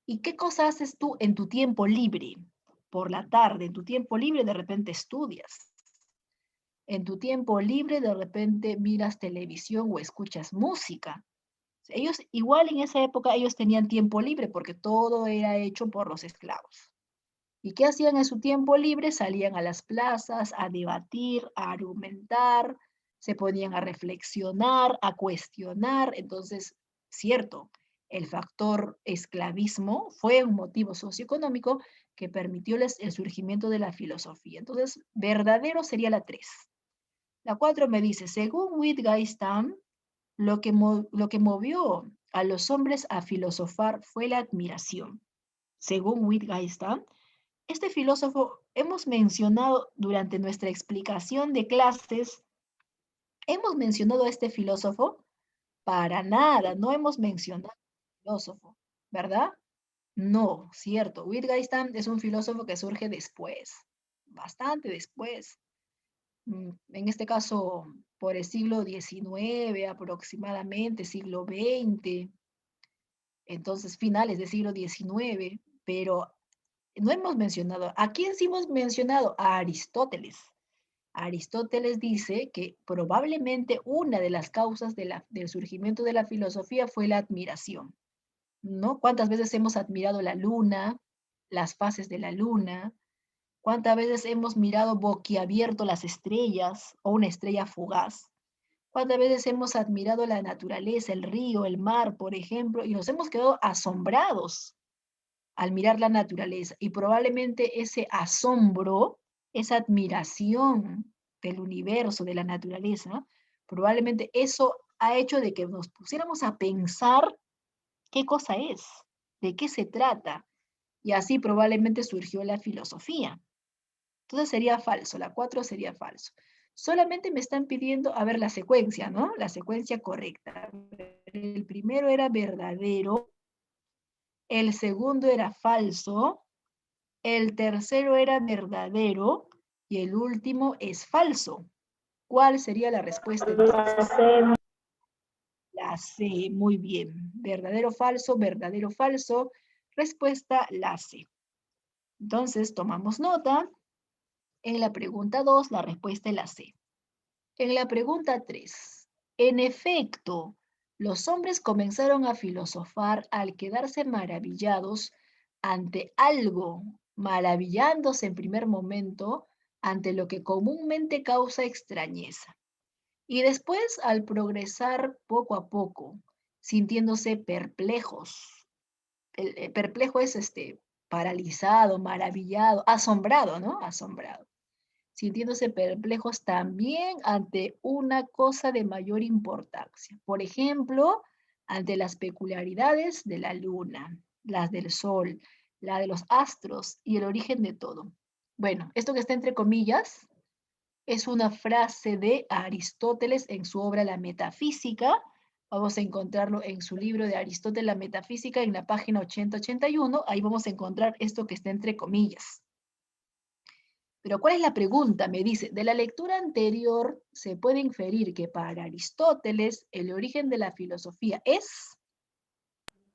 Speaker 1: ¿Y qué cosa haces tú en tu tiempo libre? Por la tarde, en tu tiempo libre de repente estudias. En tu tiempo libre de repente miras televisión o escuchas música. Ellos, igual en esa época, ellos tenían tiempo libre porque todo era hecho por los esclavos. ¿Y qué hacían en su tiempo libre? Salían a las plazas a debatir, a argumentar, se ponían a reflexionar, a cuestionar. Entonces, cierto, el factor esclavismo fue un motivo socioeconómico que permitió el surgimiento de la filosofía. Entonces, verdadero sería la 3. La 4 me dice, según Wittgenstein, lo que movió a los hombres a filosofar fue la admiración. Según Wittgenstein, este filósofo hemos mencionado durante nuestra explicación de clases, hemos mencionado a este filósofo para nada, no hemos mencionado al filósofo, ¿verdad? No, cierto. Wittgenstein es un filósofo que surge después, bastante después. En este caso, por el siglo XIX aproximadamente, siglo XX, entonces finales del siglo XIX, pero no hemos mencionado, ¿a quién sí hemos mencionado? A Aristóteles. Aristóteles dice que probablemente una de las causas del surgimiento de la filosofía fue la admiración, ¿no? ¿Cuántas veces hemos admirado la luna, las fases de la luna? ¿Cuántas veces hemos mirado boquiabierto las estrellas o una estrella fugaz? ¿Cuántas veces hemos admirado la naturaleza, el río, el mar, por ejemplo, y nos hemos quedado asombrados al mirar la naturaleza? Y probablemente ese asombro, esa admiración del universo, de la naturaleza, probablemente eso ha hecho de que nos pusiéramos a pensar qué cosa es, de qué se trata, y así probablemente surgió la filosofía. Entonces sería falso, la 4 sería falso. Solamente me están pidiendo, a ver, la secuencia, ¿no? La secuencia correcta. El primero era verdadero, el segundo era falso, el tercero era verdadero y el último es falso. ¿Cuál sería la respuesta entonces? La C, muy bien. Verdadero, falso, verdadero, falso. Respuesta, la C. Entonces, tomamos nota. En la pregunta 2, la respuesta es la C. En la pregunta 3, en efecto, los hombres comenzaron a filosofar al quedarse maravillados ante algo, maravillándose en primer momento ante lo que comúnmente causa extrañeza. Y después, al progresar poco a poco, sintiéndose perplejos. Perplejo es paralizado, maravillado, asombrado, ¿no? Asombrado. Sintiéndose perplejos también ante una cosa de mayor importancia. Por ejemplo, ante las peculiaridades de la luna, las del sol, la de los astros y el origen de todo. Bueno, esto que está entre comillas es una frase de Aristóteles en su obra La Metafísica. Vamos a encontrarlo en su libro de Aristóteles, La Metafísica, en la página 80-81. Ahí vamos a encontrar esto que está entre comillas. Pero ¿cuál es la pregunta? Me dice, de la lectura anterior se puede inferir que para Aristóteles el origen de la filosofía es...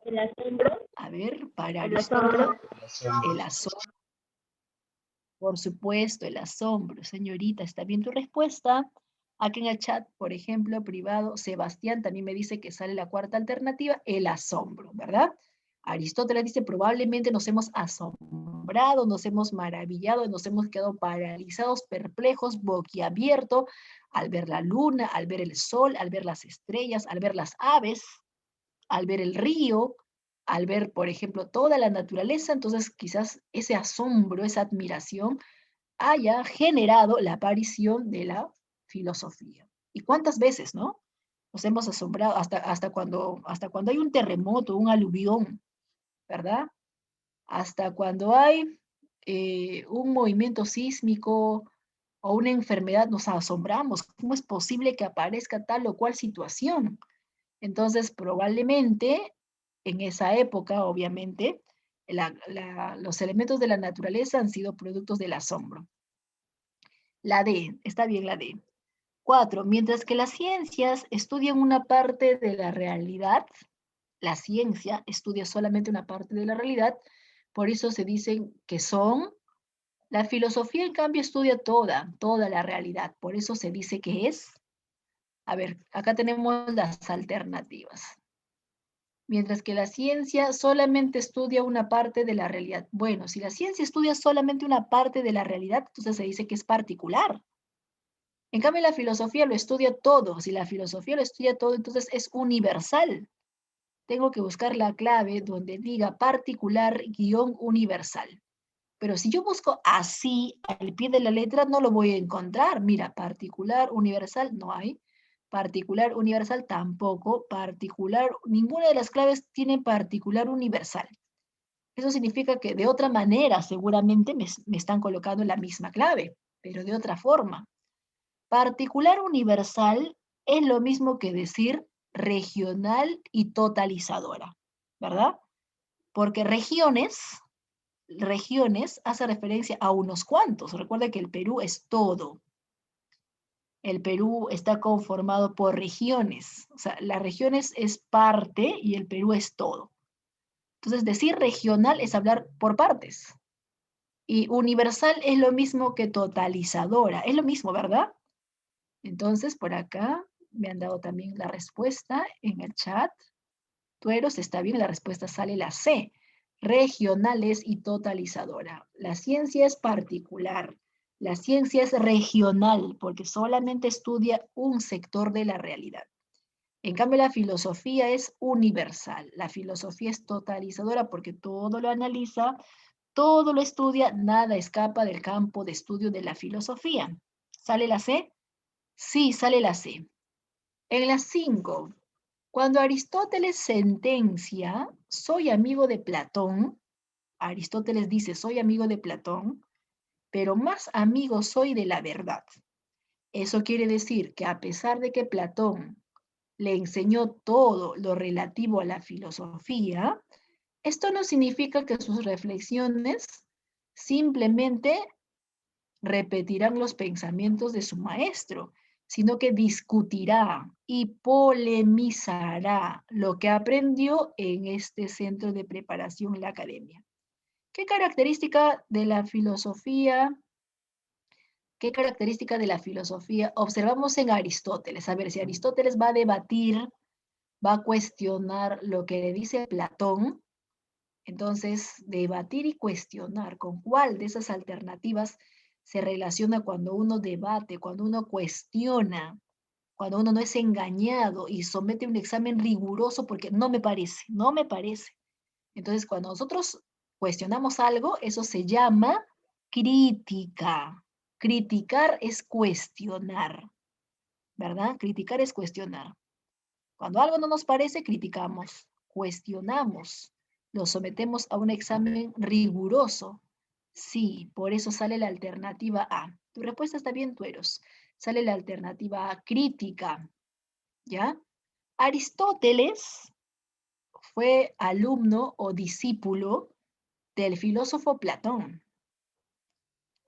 Speaker 3: El asombro.
Speaker 1: A ver, para
Speaker 3: El
Speaker 1: Aristóteles,
Speaker 3: asombro.
Speaker 1: el asombro. Por supuesto, el asombro. Señorita, ¿está bien tu respuesta? Aquí en el chat, por ejemplo, privado, Sebastián también me dice que sale la cuarta alternativa, el asombro, ¿verdad? Aristóteles dice, probablemente nos hemos asombrado, nos hemos maravillado, nos hemos quedado paralizados, perplejos, boquiabiertos, al ver la luna, al ver el sol, al ver las estrellas, al ver las aves, al ver el río, al ver, por ejemplo, toda la naturaleza. Entonces quizás ese asombro, esa admiración haya generado la aparición de la filosofía. ¿Y cuántas veces, no? Nos hemos asombrado hasta cuando hay un terremoto, un aluvión, ¿verdad? Hasta cuando hay un movimiento sísmico o una enfermedad, nos asombramos. ¿Cómo es posible que aparezca tal o cual situación? Entonces, probablemente en esa época, obviamente, los elementos de la naturaleza han sido productos del asombro. La D, está bien la D. 4. Mientras que las ciencias estudian una parte de la realidad, la ciencia estudia solamente una parte de la realidad, por eso se dicen que son. La filosofía, en cambio, estudia toda la realidad, por eso se dice que es. A ver, acá tenemos las alternativas. Mientras que la ciencia solamente estudia una parte de la realidad. Bueno, si la ciencia estudia solamente una parte de la realidad, entonces se dice que es particular. En cambio, la filosofía lo estudia todo. Si la filosofía lo estudia todo, entonces es universal. Tengo que buscar la clave donde diga particular-universal. Pero si yo busco así, al pie de la letra, no lo voy a encontrar. Mira, particular, universal, no hay. Particular, universal, tampoco. Particular, ninguna de las claves tiene particular, universal. Eso significa que de otra manera seguramente me están colocando la misma clave, pero de otra forma. Particular universal es lo mismo que decir regional y totalizadora, ¿verdad? Porque regiones hace referencia a unos cuantos. Recuerda que el Perú es todo. El Perú está conformado por regiones. O sea, las regiones es parte y el Perú es todo. Entonces, decir regional es hablar por partes. Y universal es lo mismo que totalizadora. Es lo mismo, ¿verdad? Entonces, por acá me han dado también la respuesta en el chat. Tueros, está bien, la respuesta sale la C. Regionales y totalizadora. La ciencia es particular. La ciencia es regional porque solamente estudia un sector de la realidad. En cambio, la filosofía es universal. La filosofía es totalizadora porque todo lo analiza, todo lo estudia, nada escapa del campo de estudio de la filosofía. ¿Sale la C? Sí, sale la C. En la 5, cuando Aristóteles sentencia, soy amigo de Platón, Aristóteles dice, soy amigo de Platón, pero más amigo soy de la verdad. Eso quiere decir que a pesar de que Platón le enseñó todo lo relativo a la filosofía, esto no significa que sus reflexiones simplemente repetirán los pensamientos de su maestro, sino que discutirá y polemizará lo que aprendió en este centro de preparación, la academia. ¿Qué característica de la filosofía, qué característica de la filosofía observamos en Aristóteles? A ver, si Aristóteles va a debatir, va a cuestionar lo que le dice Platón, entonces debatir y cuestionar con cuál de esas alternativas se relaciona cuando uno debate, cuando uno cuestiona, cuando uno no es engañado y somete un examen riguroso porque no me parece, no me parece. Entonces, cuando nosotros cuestionamos algo, eso se llama crítica. Criticar es cuestionar, ¿verdad? Criticar es cuestionar. Cuando algo no nos parece, criticamos, cuestionamos, lo sometemos a un examen riguroso. Sí, por eso sale la alternativa A. Tu respuesta está bien, Tueros. Sale la alternativa A, crítica, ¿ya? Aristóteles fue alumno o discípulo del filósofo Platón.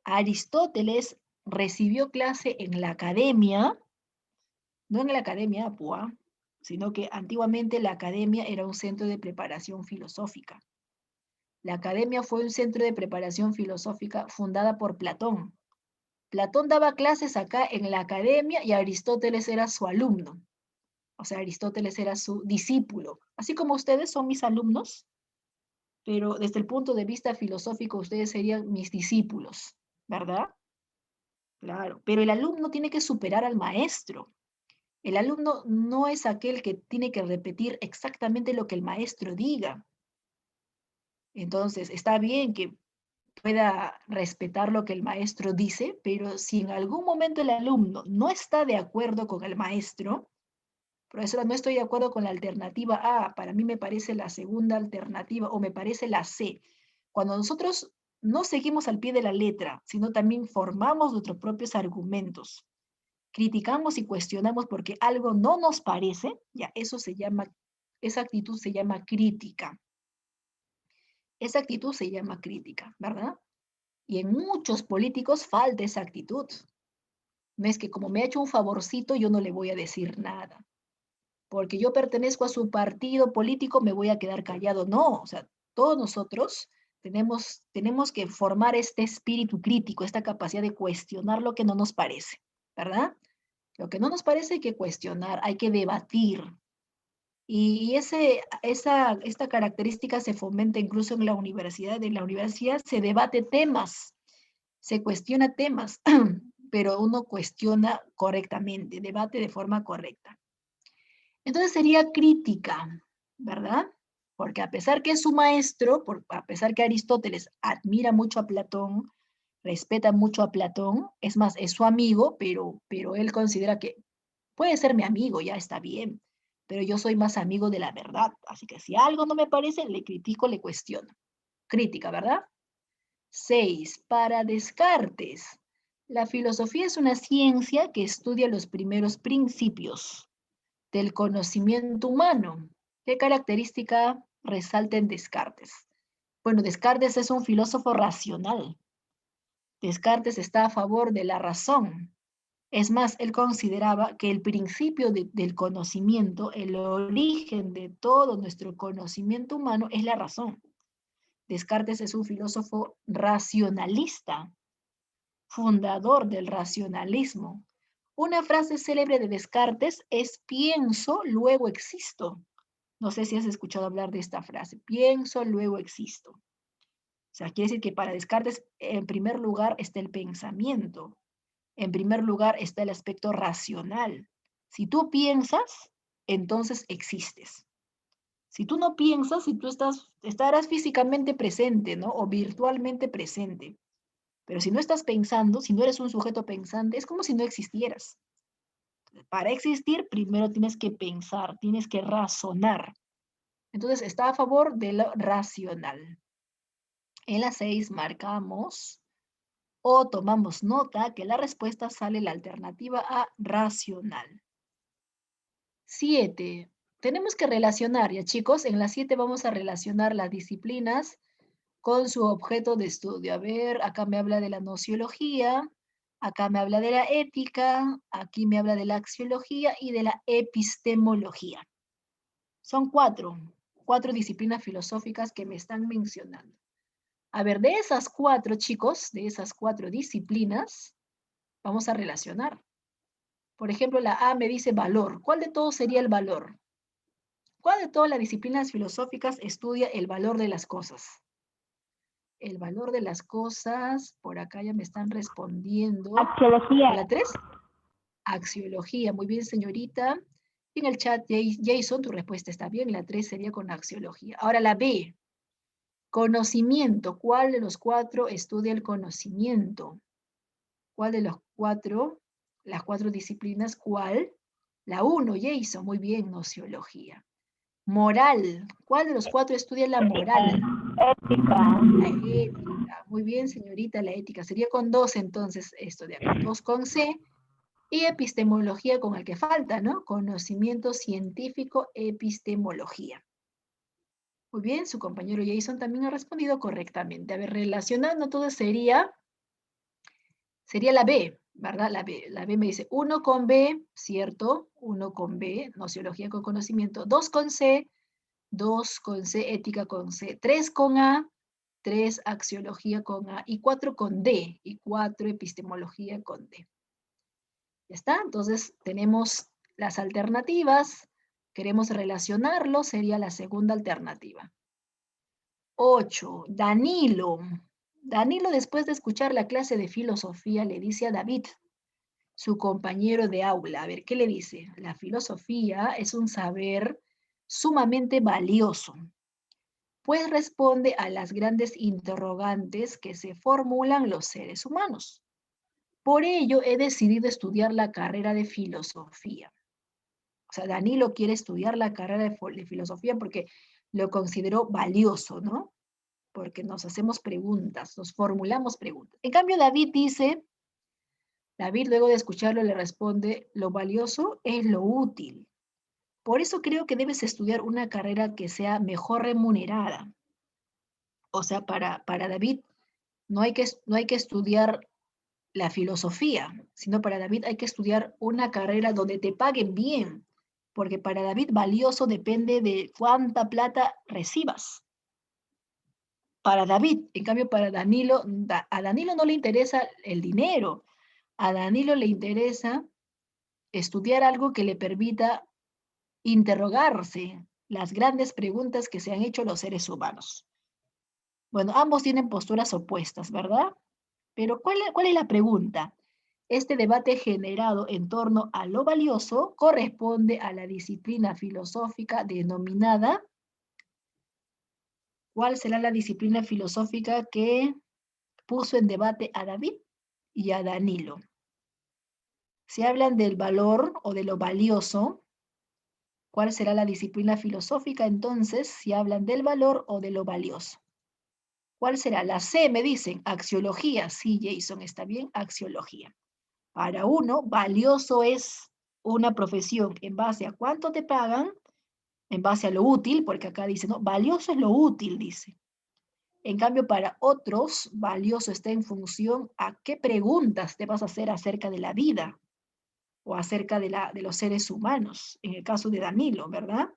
Speaker 1: Aristóteles recibió clase en la academia, no en la academia Apua, sino que antiguamente la academia era un centro de preparación filosófica. La academia fue un centro de preparación filosófica fundada por Platón. Platón daba clases acá en la academia y Aristóteles era su alumno. O sea, Aristóteles era su discípulo. Así como ustedes son mis alumnos, pero desde el punto de vista filosófico ustedes serían mis discípulos, ¿verdad? Claro, pero el alumno tiene que superar al maestro. El alumno no es aquel que tiene que repetir exactamente lo que el maestro diga. Entonces, está bien que pueda respetar lo que el maestro dice, pero si en algún momento el alumno no está de acuerdo con el maestro, profesora, no estoy de acuerdo con la alternativa A, para mí me parece la segunda alternativa o me parece la C. Cuando nosotros no seguimos al pie de la letra, sino también formamos nuestros propios argumentos, criticamos y cuestionamos porque algo no nos parece, ya eso se llama, esa actitud se llama crítica. Esa actitud se llama crítica, ¿verdad? Y en muchos políticos falta esa actitud. No es que como me ha hecho un favorcito, yo no le voy a decir nada. Porque yo pertenezco a su partido político, me voy a quedar callado. No, o sea, todos nosotros tenemos que formar este espíritu crítico, esta capacidad de cuestionar lo que no nos parece, ¿verdad? Lo que no nos parece hay que cuestionar, hay que debatir. Y esta característica se fomenta incluso en la universidad. En la universidad se debate temas, se cuestiona temas, pero uno cuestiona correctamente, debate de forma correcta. Entonces sería crítica, ¿verdad? Porque a pesar que es su maestro, a pesar que Aristóteles admira mucho a Platón, respeta mucho a Platón, es más, es su amigo, pero él considera que puede ser mi amigo, ya está bien, pero yo soy más amigo de la verdad, así que si algo no me parece, le critico, le cuestiono. Crítica, ¿verdad? 6. Para Descartes, la filosofía es una ciencia que estudia los primeros principios del conocimiento humano. ¿Qué característica resalta en Descartes? Bueno, Descartes es un filósofo racional. Descartes está a favor de la razón. Es más, él consideraba que el principio del conocimiento, el origen de todo nuestro conocimiento humano es la razón. Descartes es un filósofo racionalista, fundador del racionalismo. Una frase célebre de Descartes es pienso, luego existo. No sé si has escuchado hablar de esta frase, pienso, luego existo. O sea, quiere decir que para Descartes, en primer lugar está el pensamiento, en primer lugar está el aspecto racional. Si tú piensas, entonces existes. Si tú no piensas, si tú estarás físicamente presente, ¿no? O virtualmente presente. Pero si no estás pensando, si no eres un sujeto pensante, es como si no existieras. Para existir, primero tienes que pensar, tienes que razonar. Entonces, está a favor de lo racional. En la 6 marcamos o tomamos nota que la respuesta sale la alternativa A, racional. 7. Tenemos que relacionar, ya chicos, en la 7 vamos a relacionar las disciplinas con su objeto de estudio. A ver, acá me habla de la nociología, acá me habla de la ética, aquí me habla de la axiología y de la epistemología. Son cuatro disciplinas filosóficas que me están mencionando. A ver, de esas 4, chicos, de esas 4 disciplinas, vamos a relacionar. Por ejemplo, la A me dice valor. ¿Cuál de todos sería el valor? ¿Cuál de todas las disciplinas filosóficas estudia el valor de las cosas? El valor de las cosas, por acá ya me están respondiendo.
Speaker 3: Axiología.
Speaker 1: ¿La 3? Axiología. Muy bien, señorita. En el chat, Jason, tu respuesta está bien. La 3 sería con axiología. Ahora la B. Conocimiento. ¿Cuál de los 4 estudia el conocimiento? ¿Cuál de los 4? Las 4 disciplinas, ¿cuál? La 1, Jason. Muy bien, nociología. Moral. ¿Cuál de los 4 estudia la moral?
Speaker 3: Ética.
Speaker 1: La ética. Muy bien, señorita, la ética. Sería con 2 entonces esto de acá. 2 con C. Y epistemología con el que falta, ¿no? Conocimiento científico, epistemología. Muy bien, su compañero Jason también ha respondido correctamente. A ver, relacionando todo sería la B, ¿verdad? La B me dice 1 con B, ¿cierto? 1 con B, nociología con conocimiento. 2 con C, 2 con C, ética con C. 3 con A, 3 axiología con A. Y 4 con D, y 4 epistemología con D. ¿Ya está? Entonces tenemos las alternativas. Queremos relacionarlo, sería la segunda alternativa. 8. Danilo. Danilo, después de escuchar la clase de filosofía, le dice a David, su compañero de aula. A ver, ¿qué le dice? La filosofía es un saber sumamente valioso, pues responde a las grandes interrogantes que se formulan los seres humanos. Por ello, he decidido estudiar la carrera de filosofía. O sea, Danilo quiere estudiar la carrera de filosofía porque lo consideró valioso, ¿no? Porque nos hacemos preguntas, nos formulamos preguntas. En cambio, David luego de escucharlo le responde, lo valioso es lo útil. Por eso creo que debes estudiar una carrera que sea mejor remunerada. O sea, para David no hay que estudiar la filosofía, sino para David hay que estudiar una carrera donde te paguen bien, porque para David valioso depende de cuánta plata recibas. Para David, en cambio para Danilo, a Danilo no le interesa el dinero, a Danilo le interesa estudiar algo que le permita interrogarse las grandes preguntas que se han hecho los seres humanos. Bueno, ambos tienen posturas opuestas, ¿verdad? Pero ¿cuál es la pregunta? Este debate generado en torno a lo valioso corresponde a la disciplina filosófica denominada. ¿Cuál será la disciplina filosófica que puso en debate a David y a Danilo? Si hablan del valor o de lo valioso, ¿cuál será la disciplina filosófica entonces si hablan del valor o de lo valioso? ¿Cuál será? La C me dicen, axiología. Sí, Jason, está bien, axiología. Para uno, valioso es una profesión en base a cuánto te pagan, en base a lo útil, porque acá dice, ¿no? Valioso es lo útil, dice. En cambio, para otros, valioso está en función a qué preguntas te vas a hacer acerca de la vida o acerca de los seres humanos, en el caso de Danilo, ¿verdad?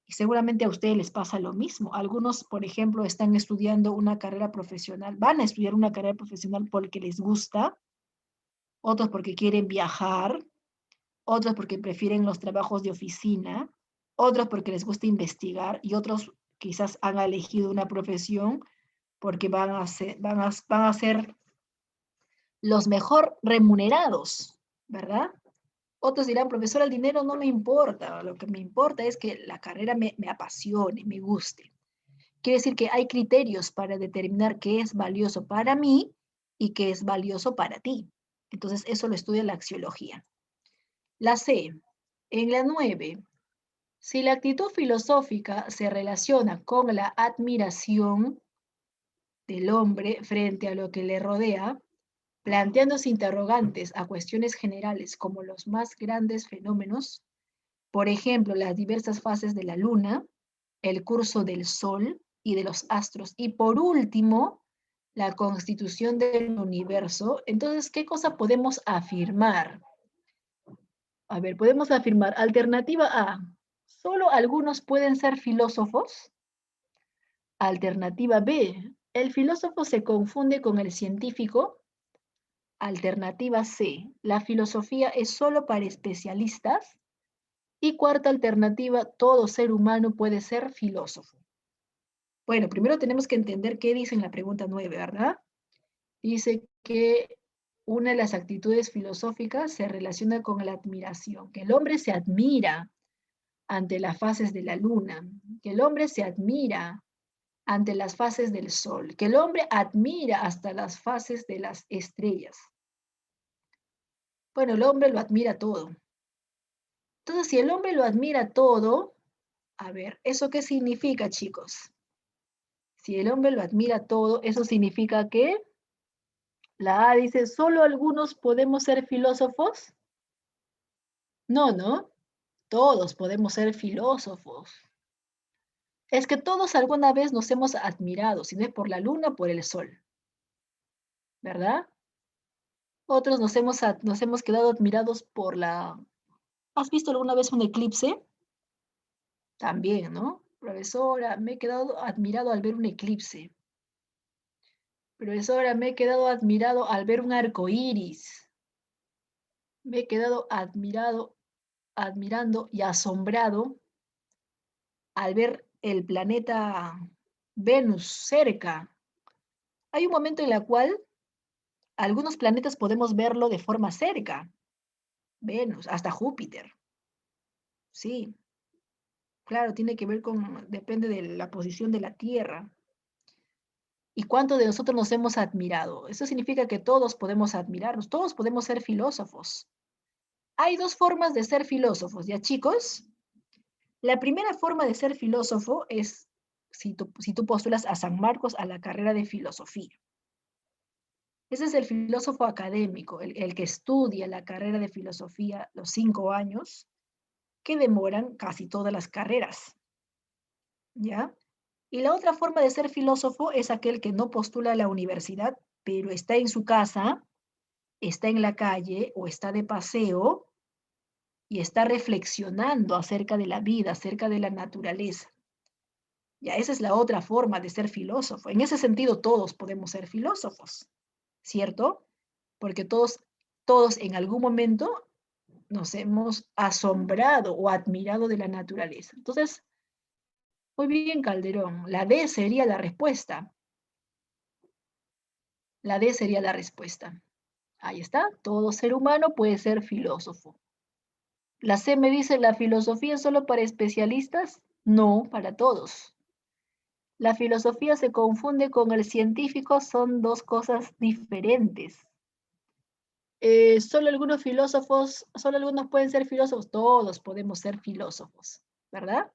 Speaker 1: Y seguramente a ustedes les pasa lo mismo. Algunos, por ejemplo, están estudiando una carrera profesional, van a estudiar una carrera profesional porque les gusta, otros porque quieren viajar, otros porque prefieren los trabajos de oficina, otros porque les gusta investigar y otros quizás han elegido una profesión porque van a ser los mejor remunerados, ¿verdad? Otros dirán, profesor, el dinero no me importa, lo que me importa es que la carrera me apasione, me guste. Quiere decir que hay criterios para determinar qué es valioso para mí y qué es valioso para ti. Entonces, eso lo estudia la axiología. La C, en la 9, si la actitud filosófica se relaciona con la admiración del hombre frente a lo que le rodea, planteándose interrogantes a cuestiones generales como los más grandes fenómenos, por ejemplo, las diversas fases de la luna, el curso del sol y de los astros, y por último, la constitución del universo. Entonces, ¿qué cosa podemos afirmar? A ver, podemos afirmar, alternativa A, solo algunos pueden ser filósofos. Alternativa B, ¿El filósofo se confunde con el científico? Alternativa C. La filosofía es solo para especialistas. Y cuarta alternativa, todo ser humano puede ser filósofo. Bueno, primero tenemos que entender qué dice en la pregunta 9, ¿verdad? Dice que una de las actitudes filosóficas se relaciona con la admiración, que el hombre se admira ante las fases de la luna, que el hombre se admira ante las fases del sol, que el hombre admira hasta las fases de las estrellas. Bueno, el hombre lo admira todo. Entonces, si el hombre lo admira todo, a ver, ¿eso qué significa, chicos? Si el hombre lo admira todo, eso significa que la A dice, ¿solo algunos podemos ser filósofos? No, ¿no? Todos podemos ser filósofos. Es que todos alguna vez nos hemos admirado, si no es por la luna, por el sol, ¿verdad? Otros nos hemos quedado admirados por la... ¿Has visto alguna vez un eclipse? También, ¿no? Profesora, me he quedado admirado al ver un eclipse. Profesora, me he quedado admirado al ver un arco iris. Me he quedado admirando y asombrado al ver el planeta Venus cerca. Hay un momento en el cual algunos planetas podemos verlo de forma cerca. Venus, hasta Júpiter. Sí, claro, tiene que ver con, depende de la posición de la Tierra. ¿Y cuánto de nosotros nos hemos admirado? Eso significa que todos podemos admirarnos, todos podemos ser filósofos. Hay dos formas de ser filósofos, ¿ya chicos? La primera forma de ser filósofo es si tú postulas a San Marcos a la carrera de filosofía. Ese es el filósofo académico, el que estudia la carrera de filosofía los 5 años, que demoran casi todas las carreras. ¿Ya? Y la otra forma de ser filósofo es aquel que no postula a la universidad, pero está en su casa, está en la calle o está de paseo y está reflexionando acerca de la vida, acerca de la naturaleza. Ya, esa es la otra forma de ser filósofo. En ese sentido, todos podemos ser filósofos, ¿cierto? Porque todos en algún momento nos hemos asombrado o admirado de la naturaleza. Entonces, muy bien, Calderón. La D sería la respuesta. La D sería la respuesta. Ahí está. Todo ser humano puede ser filósofo. La C me dice, ¿la filosofía es solo para especialistas? No, para todos. La filosofía se confunde con el científico, son dos cosas diferentes. Solo algunos pueden ser filósofos, todos podemos ser filósofos, ¿verdad?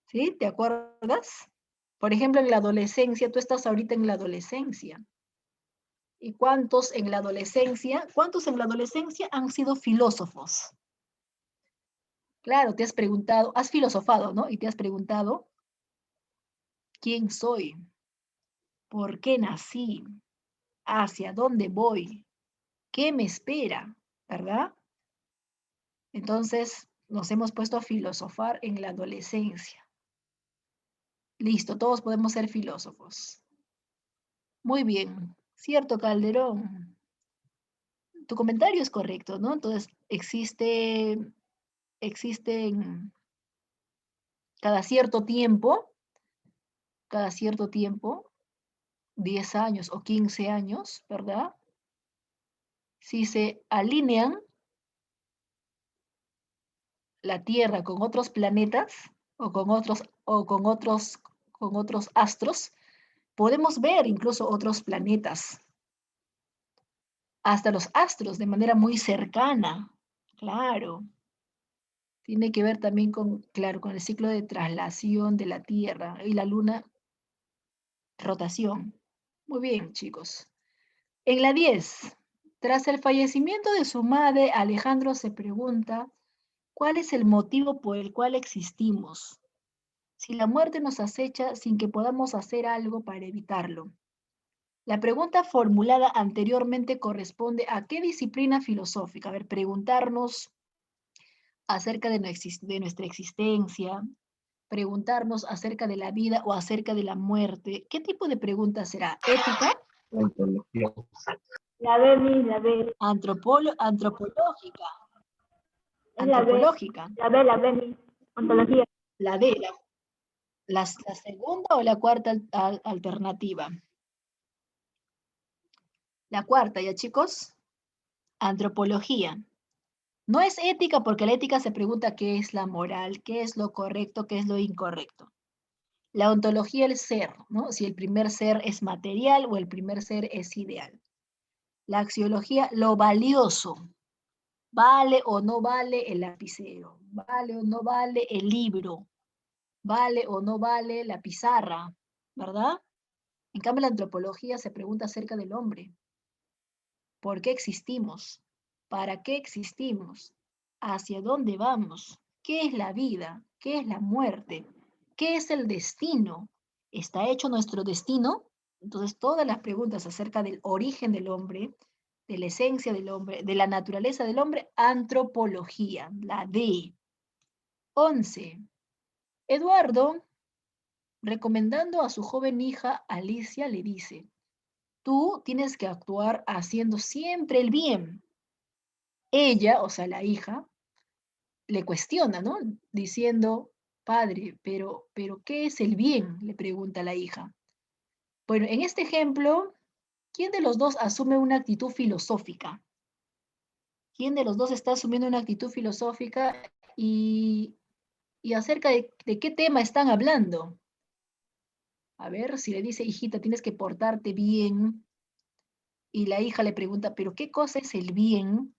Speaker 1: ¿Sí? ¿Te acuerdas? Por ejemplo, en la adolescencia, tú estás ahorita en la adolescencia. ¿Y cuántos en la adolescencia han sido filósofos? Claro, te has preguntado, has filosofado, ¿no? Y te has preguntado, ¿quién soy? ¿Por qué nací? ¿Hacia dónde voy? ¿Qué me espera? ¿Verdad? Entonces, nos hemos puesto a filosofar en la adolescencia. Listo, todos podemos ser filósofos. Muy bien, cierto, Calderón. Tu comentario es correcto, ¿no? Entonces, existen cada cierto tiempo, 10 años o 15 años, ¿verdad? Si se alinean la Tierra con otros planetas o con otros astros, podemos ver incluso otros planetas, hasta los astros de manera muy cercana. Claro. Tiene que ver también con, claro, con el ciclo de traslación de la Tierra y la Luna, rotación. Muy bien, chicos. En la 10, tras el fallecimiento de su madre, Alejandro se pregunta, ¿cuál es el motivo por el cual existimos? Si la muerte nos acecha sin que podamos hacer algo para evitarlo. La pregunta formulada anteriormente corresponde a qué disciplina filosófica. A ver, preguntarnos acerca de nuestra existencia,
Speaker 4: preguntarnos acerca de la vida o acerca de la muerte, ¿qué tipo de pregunta será? ¿Ética?
Speaker 5: Ontología.
Speaker 3: La B, Miss, la B.
Speaker 4: Antropológica.
Speaker 3: Es la B.
Speaker 4: Antropológica.
Speaker 3: La B, Miss. Ontología.
Speaker 4: La D, la segunda o la cuarta alternativa. La cuarta, ¿ya chicos? Antropología. No es ética porque la ética se pregunta qué es la moral, qué es lo correcto, qué es lo incorrecto. La ontología, el ser, ¿no? Si el primer ser es material o el primer ser es ideal. La axiología, lo valioso. ¿Vale o no vale el lapicero? ¿Vale o no vale el libro? ¿Vale o no vale la pizarra? ¿Verdad? En cambio, la antropología se pregunta acerca del hombre. ¿Por qué existimos? ¿Para qué existimos? ¿Hacia dónde vamos? ¿Qué es la vida? ¿Qué es la muerte? ¿Qué es el destino? ¿Está hecho nuestro destino? Entonces, todas las preguntas acerca del origen del hombre, de la esencia del hombre, de la naturaleza del hombre, antropología, la D. 11. Eduardo, recomendando a su joven hija Alicia, le dice, tú tienes que actuar haciendo siempre el bien. Ella, o sea, la hija, le cuestiona, ¿no? Diciendo, padre, pero ¿qué es el bien? Le pregunta la hija. Bueno, en este ejemplo, ¿quién de los dos asume una actitud filosófica? ¿Quién de los dos está asumiendo una actitud filosófica y acerca de qué tema están hablando? A ver, si le dice, hijita, tienes que portarte bien, y la hija le pregunta, ¿pero qué cosa es el bien?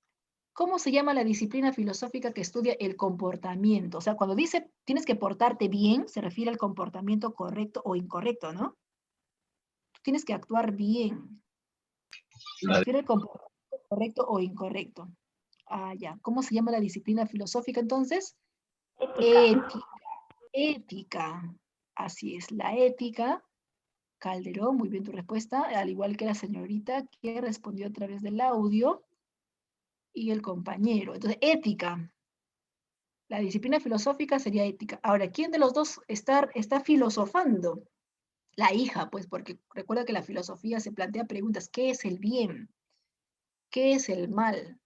Speaker 4: ¿Cómo se llama la disciplina filosófica que estudia el comportamiento? O sea, cuando dice tienes que portarte bien, se refiere al comportamiento correcto o incorrecto, ¿no? Tú tienes que actuar bien. Se refiere al comportamiento correcto o incorrecto. Ah, ya. ¿Cómo se llama la disciplina filosófica entonces? Ética. Ética. Así es, la ética. Calderón, muy bien tu respuesta, al igual que la señorita que respondió a través del audio y el compañero. Entonces, ética. La disciplina filosófica sería ética. Ahora, ¿quién de los dos está filosofando? La hija, pues, porque recuerda que la filosofía se plantea preguntas. ¿Qué es el bien? ¿Qué es el mal?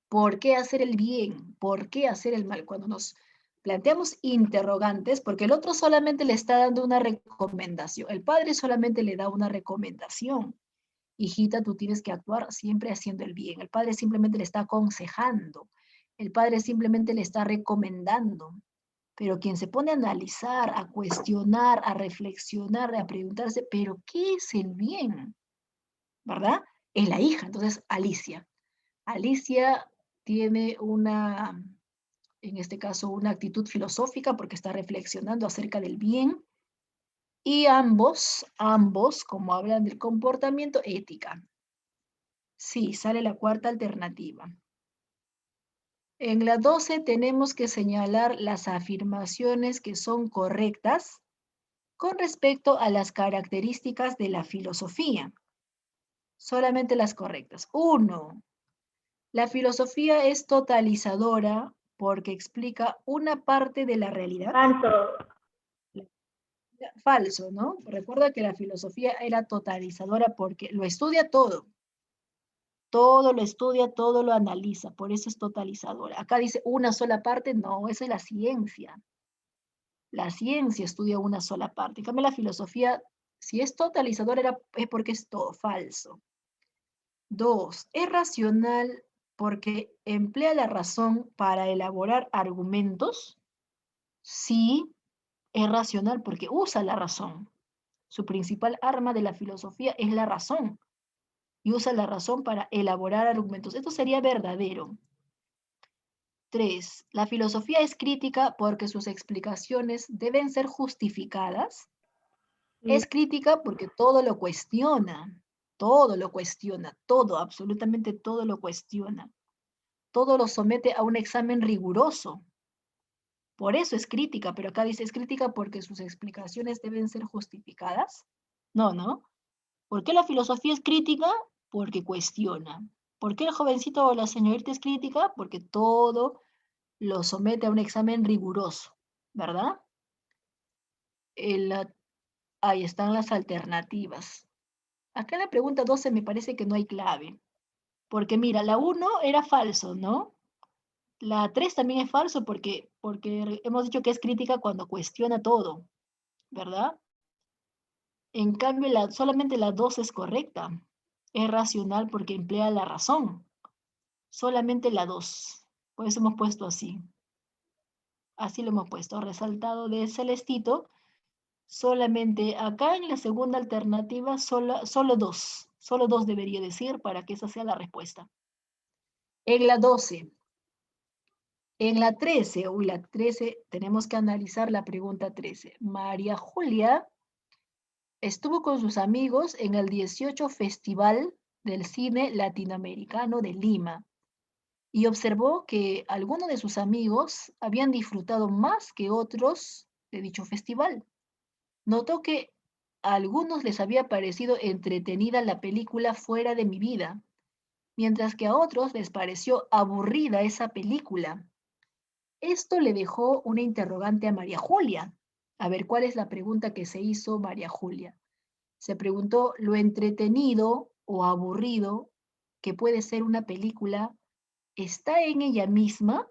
Speaker 4: ¿Por qué hacer el bien? ¿Por qué hacer el mal? Cuando nos planteamos interrogantes, porque el otro solamente le está dando una recomendación. El padre solamente le da una recomendación. Hijita, tú tienes que actuar siempre haciendo el bien. El padre simplemente le está aconsejando. El padre simplemente le está recomendando. Pero quien se pone a analizar, a cuestionar, a reflexionar, a preguntarse, ¿pero qué es el bien? ¿Verdad? Es la hija, entonces Alicia. Alicia tiene en este caso, una actitud filosófica porque está reflexionando acerca del bien y ambos, como hablan del comportamiento, ética. Sí, sale la cuarta alternativa. En la 12 tenemos que señalar las afirmaciones que son correctas con respecto a las características de la filosofía. Solamente las correctas. 1. La filosofía es totalizadora porque explica una parte de la realidad.
Speaker 3: Falso.
Speaker 4: Falso, ¿no? Recuerda que la filosofía era totalizadora porque lo estudia todo. Todo lo estudia, todo lo analiza, por eso es totalizadora. Acá dice una sola parte, no, esa es la ciencia. La ciencia estudia una sola parte. En cambio, la filosofía, si es totalizadora, es porque es todo falso. 2. Es racional porque emplea la razón para elaborar argumentos. Sí, es racional porque usa la razón. Su principal arma de la filosofía es la razón. Y usa la razón para elaborar argumentos. Esto sería verdadero. 3. La filosofía es crítica porque sus explicaciones deben ser justificadas. Es crítica porque todo lo cuestiona. Todo lo cuestiona. Todo, absolutamente todo lo cuestiona. Todo lo somete a un examen riguroso. Por eso es crítica, pero acá dice es crítica porque sus explicaciones deben ser justificadas. No, ¿no? ¿Por qué la filosofía es crítica? Porque cuestiona. ¿Por qué el jovencito o la señorita es crítica? Porque todo lo somete a un examen riguroso, ¿verdad? Ahí están las alternativas. Acá en la pregunta 12 me parece que no hay clave. Porque mira, la 1 era falso, ¿no? La 3 también es falso porque hemos dicho que es crítica cuando cuestiona todo, ¿verdad? En cambio, solamente la 2 es correcta. Es racional porque emplea la razón. Solamente la 2. Por eso hemos puesto así. Así lo hemos puesto, resaltado de Celestito. Solamente acá en la segunda alternativa, solo dos debería decir para que esa sea la respuesta. En la 12, en la 13, la 13, tenemos que analizar la pregunta 13. María Julia estuvo con sus amigos en el 18 Festival del Cine Latinoamericano de Lima y observó que algunos de sus amigos habían disfrutado más que otros de dicho festival. Notó que a algunos les había parecido entretenida la película Fuera de mi vida, mientras que a otros les pareció aburrida esa película. Esto le dejó una interrogante a María Julia. A ver, ¿cuál es la pregunta que se hizo María Julia? Se preguntó lo entretenido o aburrido que puede ser una película, ¿está en ella misma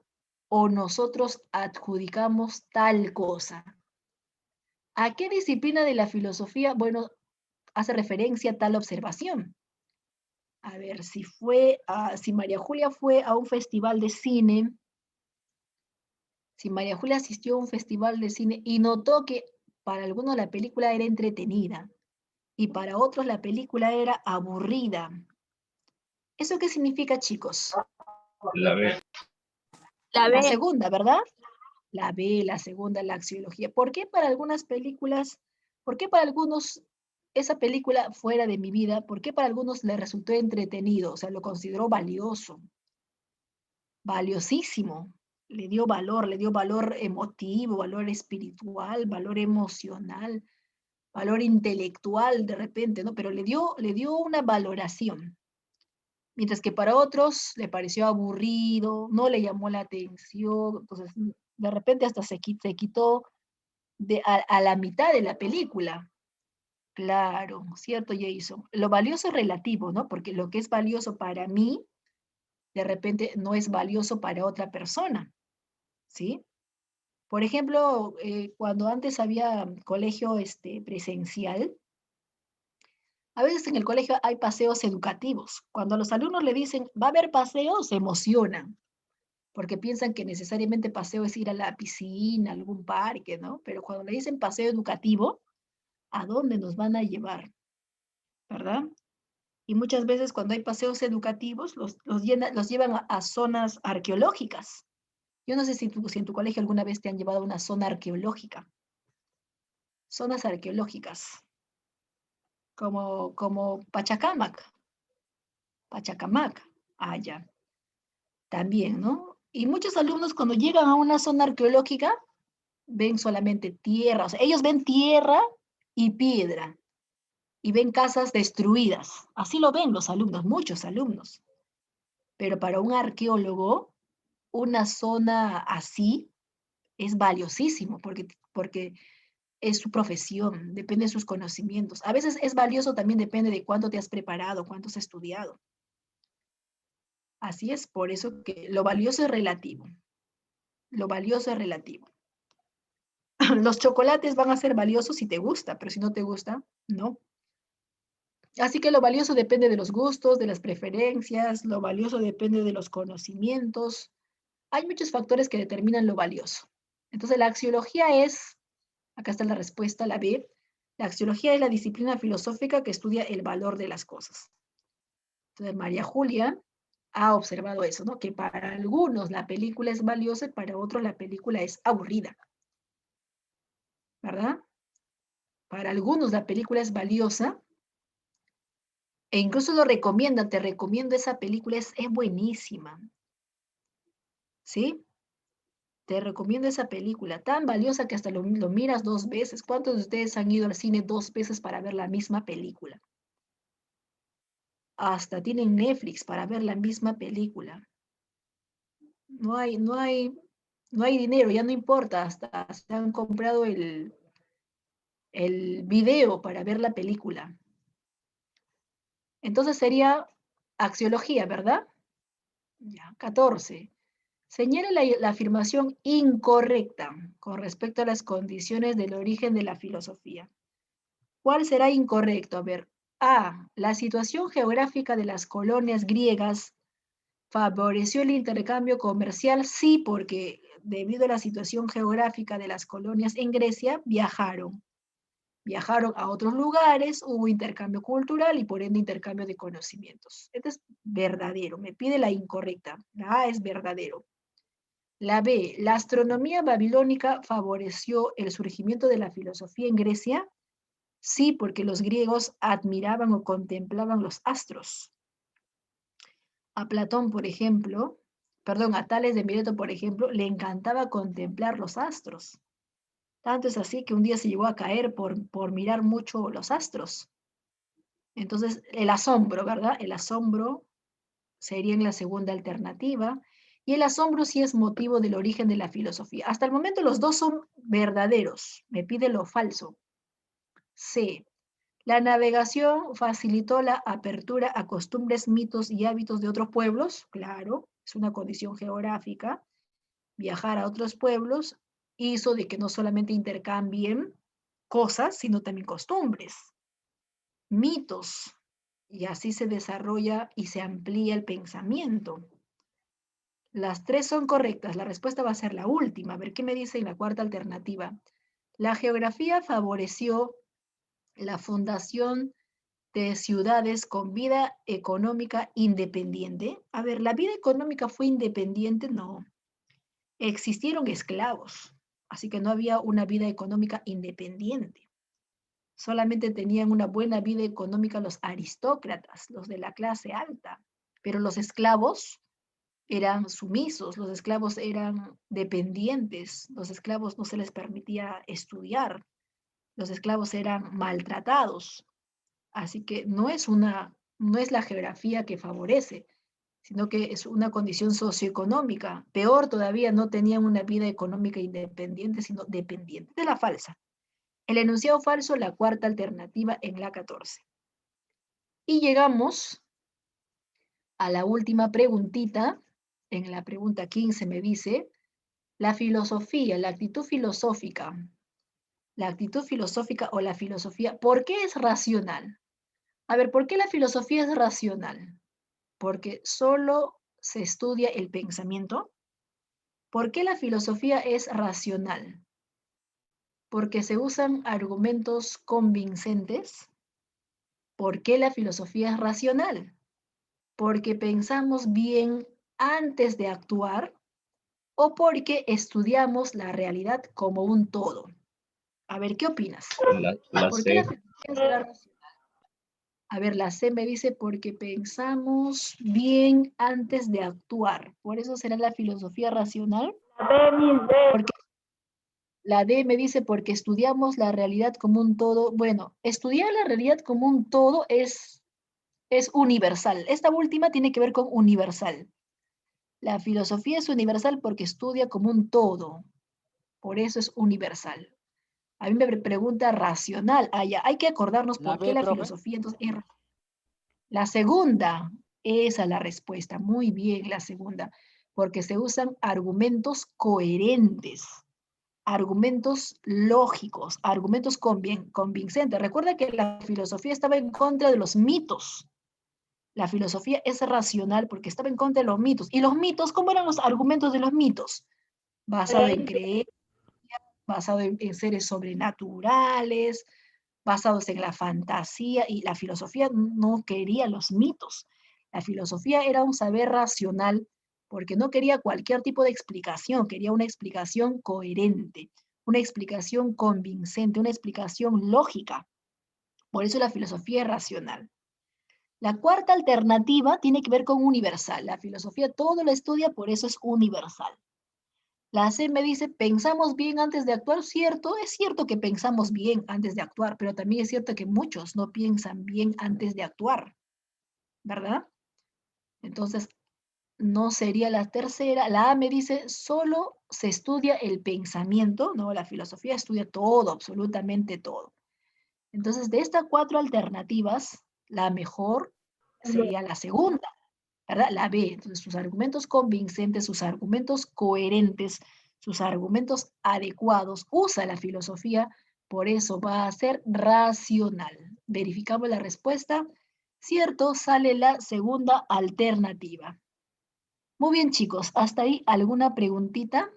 Speaker 4: o nosotros adjudicamos tal cosa? ¿A qué disciplina de la filosofía, bueno, hace referencia a tal observación? A ver, si María Julia fue a un festival de cine, si María Julia asistió a un festival de cine y notó que para algunos la película era entretenida y para otros la película era aburrida. ¿Eso qué significa, chicos?
Speaker 5: La B.
Speaker 4: La segunda, ¿verdad? La B, la segunda, la axiología. ¿Por qué para algunas películas, por qué para algunos esa película Fuera de mi vida, por qué para algunos le resultó entretenido, o sea, lo consideró valioso, valiosísimo, le dio valor emotivo, valor espiritual, valor emocional, valor intelectual de repente, ¿no? Pero le dio una valoración. Mientras que para otros le pareció aburrido, no le llamó la atención, entonces de repente hasta se quitó a la mitad de la película. Claro, cierto, Jason. Lo valioso es relativo, ¿no? Porque lo que es valioso para mí, de repente no es valioso para otra persona, ¿sí? Por ejemplo, cuando antes había colegio presencial, a veces en el colegio hay paseos educativos. Cuando a los alumnos le dicen, va a haber paseos, se emocionan, porque piensan que necesariamente paseo es ir a la piscina, a algún parque, ¿no? Pero cuando le dicen paseo educativo, ¿a dónde nos van a llevar? ¿Verdad? Y muchas veces cuando hay paseos educativos, los llevan a zonas arqueológicas. Yo no sé si en tu colegio alguna vez te han llevado a una zona arqueológica. Zonas arqueológicas, como Pachacamac. Pachacamac, allá. También, ¿no? Y muchos alumnos cuando llegan a una zona arqueológica, ven solamente tierra. O sea, ellos ven tierra y piedra. Y ven casas destruidas. Así lo ven los alumnos, muchos alumnos. Pero para un arqueólogo, una zona así es valiosísimo porque es su profesión, depende de sus conocimientos. A veces es valioso también, depende de cuánto te has preparado, cuánto has estudiado. Así es, por eso que lo valioso es relativo. Lo valioso es relativo. Los chocolates van a ser valiosos si te gusta, pero si no te gusta, no. Así que lo valioso depende de los gustos, de las preferencias, lo valioso depende de los conocimientos. Hay muchos factores que determinan lo valioso. Entonces, la axiología es, acá está la respuesta, la B, la axiología es la disciplina filosófica que estudia el valor de las cosas. Entonces, María Julia ha observado eso, ¿no? Que para algunos la película es valiosa y para otros la película es aburrida. ¿Verdad? Para algunos la película es valiosa e incluso lo recomiendan, te recomiendo esa película, es buenísima. ¿Sí? Te recomiendo esa película, tan valiosa que hasta lo miras 2 veces. ¿Cuántos de ustedes han ido al cine 2 veces para ver la misma película? Hasta tienen Netflix para ver la misma película. No hay dinero, ya no importa, hasta se han comprado el video para ver la película. Entonces sería axiología, ¿verdad? Ya, 14. Señala la afirmación incorrecta con respecto a las condiciones del origen de la filosofía. ¿Cuál será incorrecto? A ver, A. La situación geográfica de las colonias griegas favoreció el intercambio comercial, sí, porque debido a la situación geográfica de las colonias en Grecia, viajaron a otros lugares, hubo intercambio cultural y por ende intercambio de conocimientos. Este es verdadero, me pide la incorrecta. La A es verdadero. La B, la astronomía babilónica favoreció el surgimiento de la filosofía en Grecia. Sí, porque los griegos admiraban o contemplaban los astros. A Platón, por ejemplo, perdón, a Tales de Mileto, por ejemplo, le encantaba contemplar los astros. Tanto es así que un día se llegó a caer por mirar mucho los astros. Entonces, el asombro, ¿verdad? El asombro sería en la segunda alternativa. Y el asombro sí es motivo del origen de la filosofía. Hasta el momento los dos son verdaderos. Me pide lo falso. C. La navegación facilitó la apertura a costumbres, mitos y hábitos de otros pueblos. Claro, es una condición geográfica. Viajar a otros pueblos hizo de que no solamente intercambien cosas, sino también costumbres, mitos, y así se desarrolla y se amplía el pensamiento. Las tres son correctas, la respuesta va a ser la última. A ver qué me dice en la cuarta alternativa. La geografía favoreció la fundación de ciudades con vida económica independiente. A ver, ¿la vida económica fue independiente? No. Existieron esclavos, así que no había una vida económica independiente. Solamente tenían una buena vida económica los aristócratas, los de la clase alta, pero los esclavos eran sumisos, los esclavos eran dependientes, los esclavos no se les permitía estudiar, los esclavos eran maltratados. Así que no es la geografía que favorece, sino que es una condición socioeconómica. Peor todavía, no tenían una vida económica independiente, sino dependiente. De la falsa. El enunciado falso, la cuarta alternativa en la 14. Y llegamos a la última preguntita. En la pregunta 15 me dice, la filosofía, la actitud filosófica o la filosofía, ¿por qué es racional? A ver, ¿por qué la filosofía es racional? Porque solo se estudia el pensamiento. ¿Por qué la filosofía es racional? Porque se usan argumentos convincentes. ¿Por qué la filosofía es racional? Porque pensamos bien antes de actuar o porque estudiamos la realidad como un todo. A ver, ¿qué opinas?
Speaker 5: La
Speaker 4: ¿Por qué la
Speaker 5: C.
Speaker 4: filosofía será racional? A ver, la C me dice porque pensamos bien antes de actuar. Por eso será la filosofía racional.
Speaker 3: La B, mis B.
Speaker 4: Porque la D me dice porque estudiamos la realidad como un todo. Bueno, estudiar la realidad como un todo es universal. Esta última tiene que ver con universal. La filosofía es universal porque estudia como un todo. Por eso es universal. A mí me pregunta racional. Ah, ya, hay que acordarnos
Speaker 6: La
Speaker 4: por qué
Speaker 6: B,
Speaker 4: la
Speaker 6: profe.
Speaker 4: filosofía entonces es racional. La segunda, esa es la respuesta. Muy bien, la segunda. Porque se usan argumentos coherentes, argumentos lógicos, argumentos convincentes. Recuerda que la filosofía estaba en contra de los mitos. La filosofía es racional porque estaba en contra de los mitos. ¿Y los mitos? ¿Cómo eran los argumentos de los mitos? Basado en creer, basado en seres sobrenaturales, basados en la fantasía, y la filosofía no quería los mitos. La filosofía era un saber racional porque no quería cualquier tipo de explicación, quería una explicación coherente, una explicación convincente, una explicación lógica. Por eso la filosofía es racional. La cuarta alternativa tiene que ver con universal. La filosofía todo lo estudia, por eso es universal. La C me dice, pensamos bien antes de actuar. Cierto, es cierto que pensamos bien antes de actuar, pero también es cierto que muchos no piensan bien antes de actuar, ¿verdad? Entonces, no sería la tercera. La A me dice, solo se estudia el pensamiento, ¿no? La filosofía estudia todo, absolutamente todo. Entonces, de estas 4 alternativas, la mejor sería la segunda, ¿verdad? La B. Entonces, sus argumentos convincentes, sus argumentos coherentes, sus argumentos adecuados, usa la filosofía, por eso va a ser racional. Verificamos la respuesta. Cierto, sale la segunda alternativa. Muy bien, chicos, hasta ahí alguna preguntita.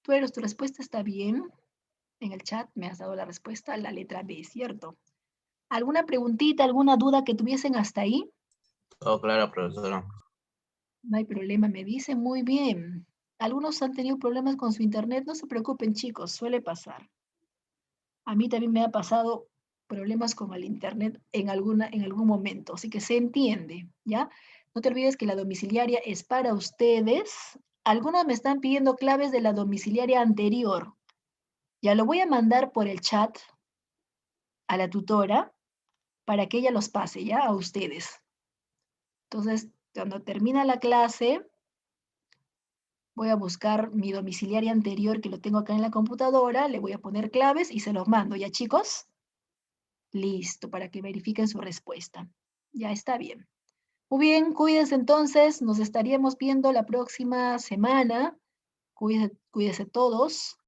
Speaker 4: Tu respuesta está bien. En el chat me has dado la respuesta, la letra B, ¿cierto? ¿Alguna preguntita, alguna duda que tuviesen hasta ahí?
Speaker 5: Todo claro, profesora.
Speaker 4: No hay problema, me dice muy bien. Algunos han tenido problemas con su internet, no se preocupen, chicos, suele pasar. A mí también me ha pasado problemas con el internet en algún momento, así que se entiende, ¿ya? No te olvides que la domiciliaria es para ustedes. Algunos me están pidiendo claves de la domiciliaria anterior. Ya lo voy a mandar por el chat a la tutora para que ella los pase, ¿ya? A ustedes. Entonces, cuando termina la clase, voy a buscar mi domiciliaria anterior que lo tengo acá en la computadora, le voy a poner claves y se los mando, ¿ya, chicos? Listo, para que verifiquen su respuesta. Ya está bien. Muy bien, cuídense entonces, nos estaríamos viendo la próxima semana. Cuídense todos.